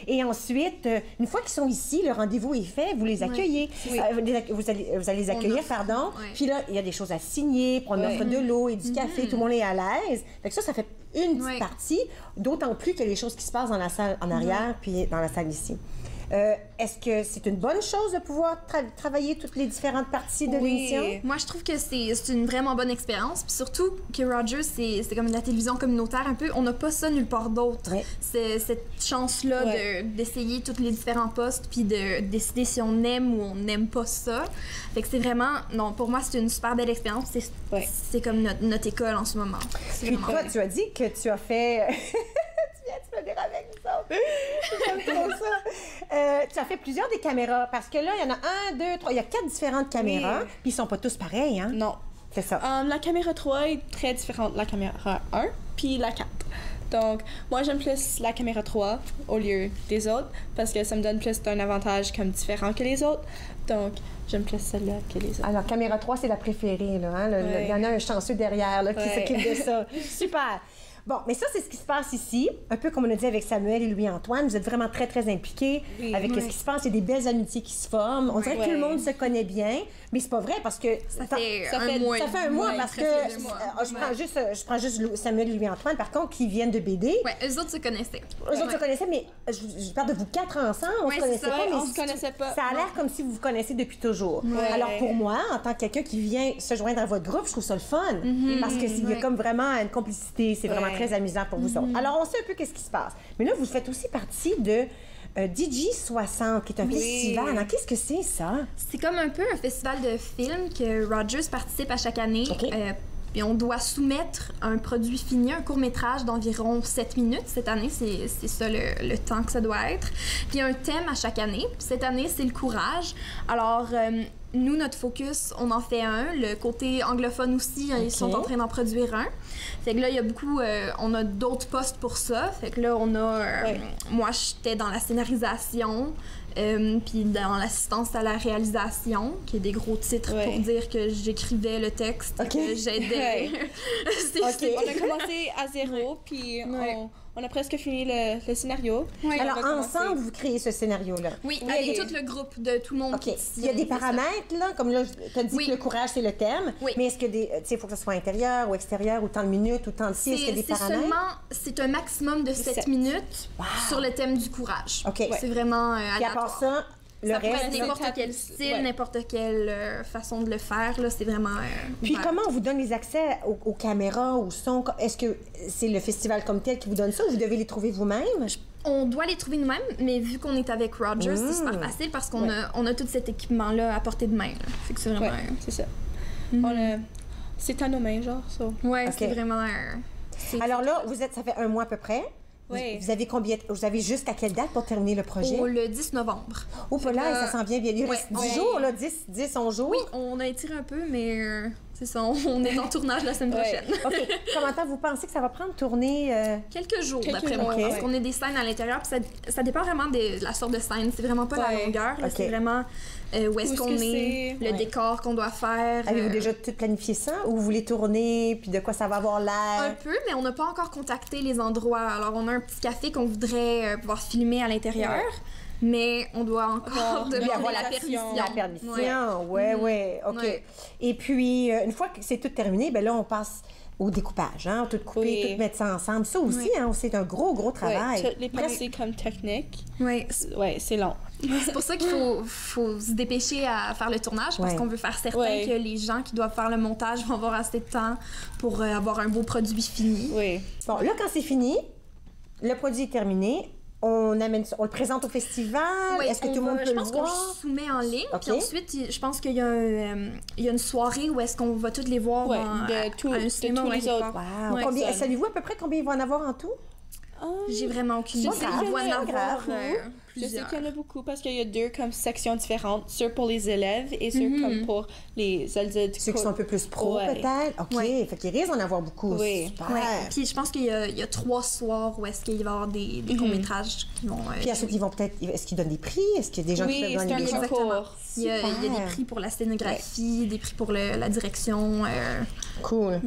Et ensuite, une fois qu'ils sont ici, le rendez-vous est fait, vous les accueillez. Vous allez les accueillir, pardon. Puis là, il y a des choses à signer, on offre de l'eau et du café, tout le monde est à l'aise. Fait que ça fait une petite partie, d'autant plus qu'il y a les choses qui se passent dans la salle en arrière, puis dans la salle ici. Est-ce que c'est une bonne chose de pouvoir travailler toutes les différentes parties de l'émission? Moi, je trouve que c'est une vraiment bonne expérience. Puis surtout que Rogers, c'est comme la télévision communautaire un peu. On n'a pas ça nulle part d'autre. C'est cette chance-là d'essayer tous les différents postes puis de décider si on aime ou on n'aime pas ça. Fait que c'est vraiment... Non, pour moi, c'est une super belle expérience. C'est comme notre école en ce moment. Puis toi, tu as dit que tu as fait... Tu vas dire avec nous autres. J'aime trop ça. Tu as fait plusieurs des caméras, parce que là, il y en a 1, 2, 3, il y a 4 différentes caméras, puis ils sont pas tous pareils, hein? Non. C'est ça. La caméra 3 est très différente de la caméra 1, puis la 4. Donc, moi, j'aime plus la caméra 3 au lieu des autres, parce que ça me donne plus d'un avantage comme différent que les autres. Donc, j'aime plus celle-là que les autres. Alors, caméra 3, c'est la préférée, là. Hein? Il y en a un chanceux derrière là, qui s'occupe de ça. Super. Bon, mais ça, c'est ce qui se passe ici. Un peu comme on a dit avec Samuel et Louis-Antoine, vous êtes vraiment très, très impliqués avec ce qui se passe. Il y a des belles amitiés qui se forment. On dirait que tout le monde se connaît bien, mais c'est pas vrai parce que... Ça fait un mois parce que... je prends juste Samuel et Louis-Antoine, par contre, qui viennent de BD. Oui, eux autres se connaissaient. Eux autres se connaissaient, mais je parle de vous 4 ensemble. On se connaissait pas, mais on se connaissait pas. Ça a l'air comme si vous vous connaissez depuis toujours. Alors, pour moi, en tant que quelqu'un qui vient se joindre à votre groupe, je trouve ça le fun. Parce qu'il y a comme vraiment une complicité. C'est vraiment très amusant pour vous autres. Alors, on sait un peu qu'est-ce qui se passe. Mais là, vous faites aussi partie de DJ60, qui est un festival. Alors, qu'est-ce que c'est, ça? C'est comme un peu un festival de films que Rogers participe à chaque année. Puis on doit soumettre un produit fini, un court-métrage d'environ 7 minutes. Cette année, c'est ça le temps que ça doit être. Puis il y a un thème à chaque année. Puis cette année, c'est le courage. Alors, nous, notre focus, on en fait un. Le côté anglophone aussi, ils sont en train d'en produire un. Fait que là, il y a beaucoup... on a d'autres postes pour ça. Fait que là, on a... moi, j'étais dans la scénarisation, puis dans l'assistance à la réalisation, qui est des gros titres pour dire que j'écrivais le texte, que j'aidais. On a commencé à zéro, puis on a presque fini le scénario. Alors, ensemble, vous créez ce scénario-là? Oui, avec tout le groupe, de tout le monde. Il y a des paramètres, là, comme là, tu as dit que le courage, c'est le thème. Mais est-ce que il faut que ce soit intérieur ou extérieur, ou tant de minutes, ou tant de ci? Est-ce qu'il y a des paramètres? C'est un maximum de 7 minutes sur le thème du courage. C'est vraiment à part ça, le peut reste, être n'importe quel style, n'importe quelle façon de le faire. C'est vraiment... Puis comment on vous donne les accès aux caméras, au son? Est-ce que c'est le festival comme tel qui vous donne ça ou vous devez les trouver vous-même? On doit les trouver nous-mêmes, mais vu qu'on est avec Rogers, c'est super facile parce qu'on a tout cet équipement-là à portée de main. Fait que c'est vraiment... c'est ça. C'est à nos mains, genre, ça. C'est vraiment... Alors là, ça fait un mois à peu près. Vous avez jusqu'à quelle date pour terminer le projet? Le 10 novembre. Oh, là, ça s'en vient bien. Il reste 10 jours, là, 10, 11 jours. Oui, on a étiré un peu, mais c'est ça, on est en tournage la semaine prochaine. OK. Combien de temps vous pensez que ça va prendre tourner? Quelques jours, d'après moi. Parce qu'on a des scènes à l'intérieur, puis ça dépend vraiment de la sorte de scène. C'est vraiment pas la longueur, c'est vraiment où est-ce qu'on est, le décor qu'on doit faire. Avez-vous déjà tout planifié ça? Ou vous voulez tourner, puis de quoi ça va avoir l'air? Un peu, mais on n'a pas encore contacté les endroits. Alors, on a un petit café qu'on voudrait pouvoir filmer à l'intérieur. mais on doit encore demander la permission. La permission, oui, OK. Ouais. Et puis, une fois que c'est tout terminé, bien là, on passe au découpage, hein? Tout couper, tout mettre ça ensemble. Ça aussi, hein, c'est un gros travail. Toutes les parties comme techniques, c'est long. C'est pour ça qu'il faut se dépêcher à faire le tournage parce qu'on veut faire certain que les gens qui doivent faire le montage vont avoir assez de temps pour avoir un beau produit fini. Bon, là, quand c'est fini, le produit est terminé. On le présente au festival? Est-ce que tout le monde peut le voir? Je pense qu'on le soumet en ligne. Puis ensuite, je pense qu'il y a une soirée où est-ce qu'on va toutes les voir de tous les autres. Wow. Savez-vous à peu près combien il va en avoir en tout? J'ai vraiment aucune idée. Je sais qu'il y en a beaucoup parce qu'il y a 2 comme sections différentes, ceux pour les élèves et ceux comme pour les adultes. Ceux qui sont un peu plus pro, peut-être? OK. Fait qu'il risque d'en avoir beaucoup. Super. Puis je pense qu'il y a 3 soirs où est-ce qu'il va y avoir des courts-métrages qui vont... Puis ensuite, ils vont peut-être... Est-ce qu'ils donnent des prix? Est-ce qu'il y a des gens qui peuvent donner des prix? Exactement. Il y a des prix pour la scénographie, des prix pour la direction. Cool.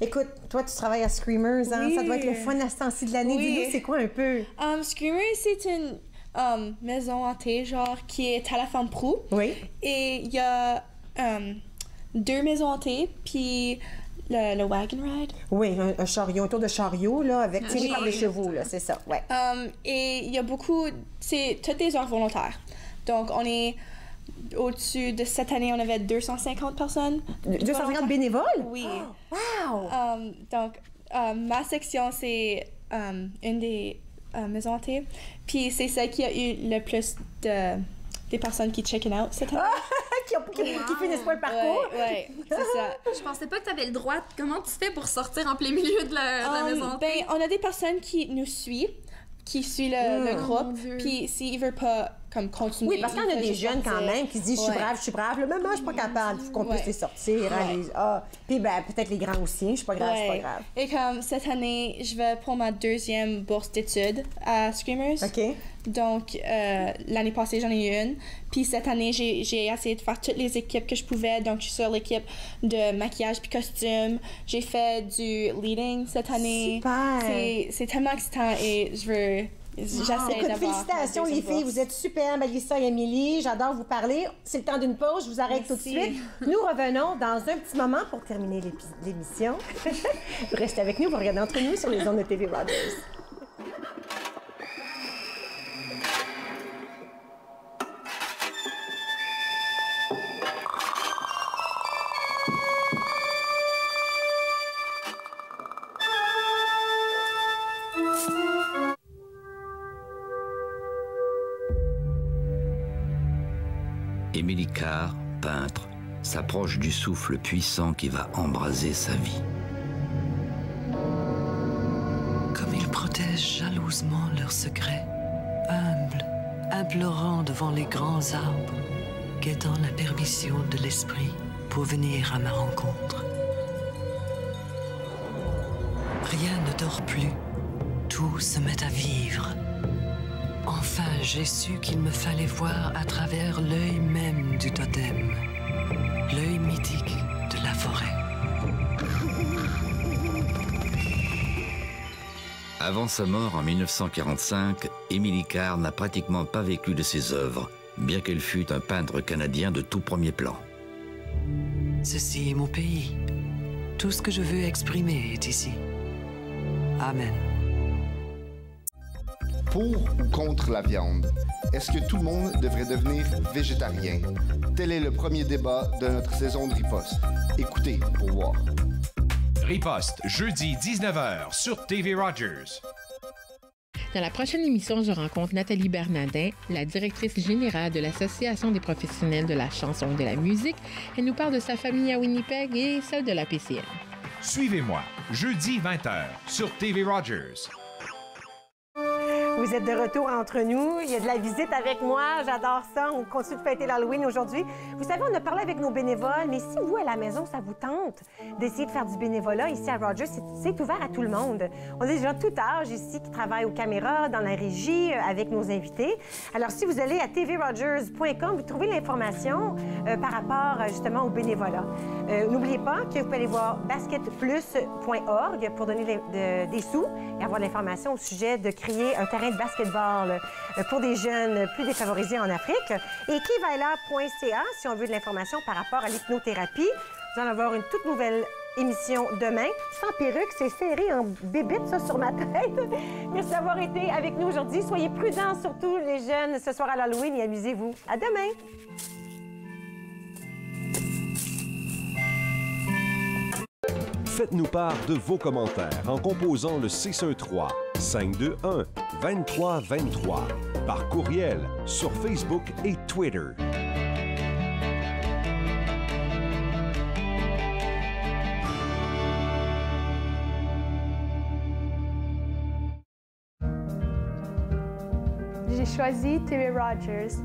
Écoute, toi, tu travailles à Screamers, hein? Ça doit être le fun à ce temps-ci de l'année. Dis-nous, c'est quoi un peu? Screamers, c'est une maison hantée, genre, qui est à la Ferme Prou. Et il y a 2 maisons hantées, puis le wagon ride. Oui, un chariot, un tour de chariot, là, avec tiré par les chevaux, là, c'est ça, et il y a beaucoup... C'est toutes des heures volontaires. Donc, on est... Au-dessus de cette année, on avait 250 personnes. 250 bénévoles? Oui. Oh, wow! Donc, ma section, c'est une des maisons hantées. Puis c'est celle qui a eu le plus des personnes qui check out cette année. qui finissent pas le parcours? Oui, c'est ça. Je pensais pas que tu avais le droit. Comment tu fais pour sortir en plein milieu de la maison hantée? On a des personnes qui nous suivent, qui suivent le groupe. Puis s'ils veulent pas comme continuer... Oui, parce qu'il y en a des jeunes quand même qui se disent « je suis brave. » Même moi, je suis pas capable. Il faut qu'on puisse les sortir. Puis peut-être les grands aussi. Je suis pas grave, c'est pas grave. Et comme cette année, je vais pour ma 2e bourse d'études à Screamers. OK. Donc, l'année passée, j'en ai eu une. Puis cette année, j'ai essayé de faire toutes les équipes que je pouvais. Donc, je suis sur l'équipe de maquillage puis costume. J'ai fait du leading cette année. Super! C'est tellement excitant et j'essaie d'avoir... Félicitations, les filles. Vous êtes superbes, Alyssa et Émilie. J'adore vous parler. C'est le temps d'une pause. Je vous arrête tout de suite. Nous revenons dans un petit moment pour terminer l'émission. Restez avec nous. Vous regardez Entre nous sur les ondes de TV Rogers. Émilie Carr, peintre, s'approche du souffle puissant qui va embraser sa vie. Comme ils protègent jalousement leurs secrets, humbles, implorant devant les grands arbres, guettant la permission de l'esprit pour venir à ma rencontre. Rien ne dort plus, tout se met à vivre. Enfin, j'ai su qu'il me fallait voir à travers l'œil même du totem, l'œil mythique de la forêt. Avant sa mort en 1945, Émilie Carr n'a pratiquement pas vécu de ses œuvres, bien qu'elle fût un peintre canadien de tout premier plan. Ceci est mon pays. Tout ce que je veux exprimer est ici. Amen. Pour ou contre la viande? Est-ce que tout le monde devrait devenir végétarien? Tel est le premier débat de notre saison de Riposte. Écoutez pour voir. Riposte, jeudi 19h sur TV Rogers. Dans la prochaine émission, je rencontre Nathalie Bernardin, la directrice générale de l'Association des professionnels de la chanson et de la musique. Elle nous parle de sa famille à Winnipeg et celle de la PCN. Suivez-moi, jeudi 20h sur TV Rogers. Vous êtes de retour entre nous. Il y a de la visite avec moi. J'adore ça. On continue de fêter l'Halloween aujourd'hui. Vous savez, on a parlé avec nos bénévoles, mais si vous, à la maison, ça vous tente d'essayer de faire du bénévolat ici à Rogers, c'est ouvert à tout le monde. On a des gens de tout âge ici qui travaillent aux caméras, dans la régie, avec nos invités. Alors, si vous allez à tvrogers.com, vous trouvez l'information par rapport justement au bénévolat. N'oubliez pas que vous pouvez aller voir basketplus.org pour donner des sous et avoir l'information au sujet de créer un terrain terrain de basketball pour des jeunes plus défavorisés en Afrique. Et kivaila.ca si on veut de l'information par rapport à l'hypnothérapie. Nous allons avoir une toute nouvelle émission demain. Sans perruque, c'est serré en bébite, ça, sur ma tête. Merci d'avoir été avec nous aujourd'hui. Soyez prudents, surtout les jeunes, ce soir à l'Halloween, et amusez-vous. À demain! Faites-nous part de vos commentaires en composant le 613-521-2323 par courriel, sur Facebook et Twitter. J'ai choisi TV Rogers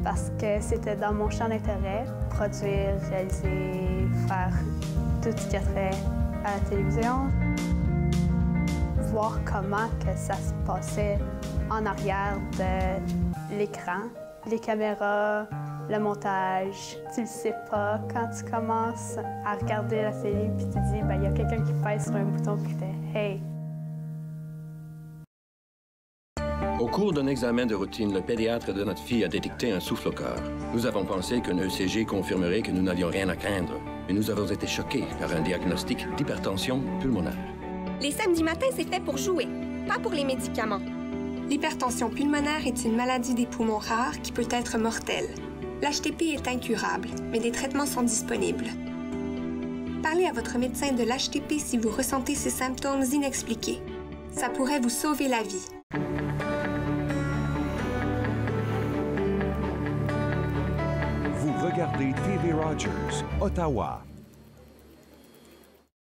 parce que c'était dans mon champ d'intérêt, produire, réaliser, faire tout ce qui a trait à la télévision, voir comment que ça se passait en arrière de l'écran, les caméras, le montage. Tu le sais pas quand tu commences à regarder la télé puis tu te dis, ben, il y a quelqu'un qui pèse sur un bouton qui fait « Hey ». Au cours d'un examen de routine, le pédiatre de notre fille a détecté un souffle au cœur. Nous avons pensé qu'un ECG confirmerait que nous n'avions rien à craindre, mais nous avons été choqués par un diagnostic d'hypertension pulmonaire. Les samedis matins, c'est fait pour jouer, pas pour les médicaments. L'hypertension pulmonaire est une maladie des poumons rares qui peut être mortelle. L'HTP est incurable, mais des traitements sont disponibles. Parlez à votre médecin de l'HTP si vous ressentez ces symptômes inexpliqués. Ça pourrait vous sauver la vie. Regardez TV Rogers, Ottawa.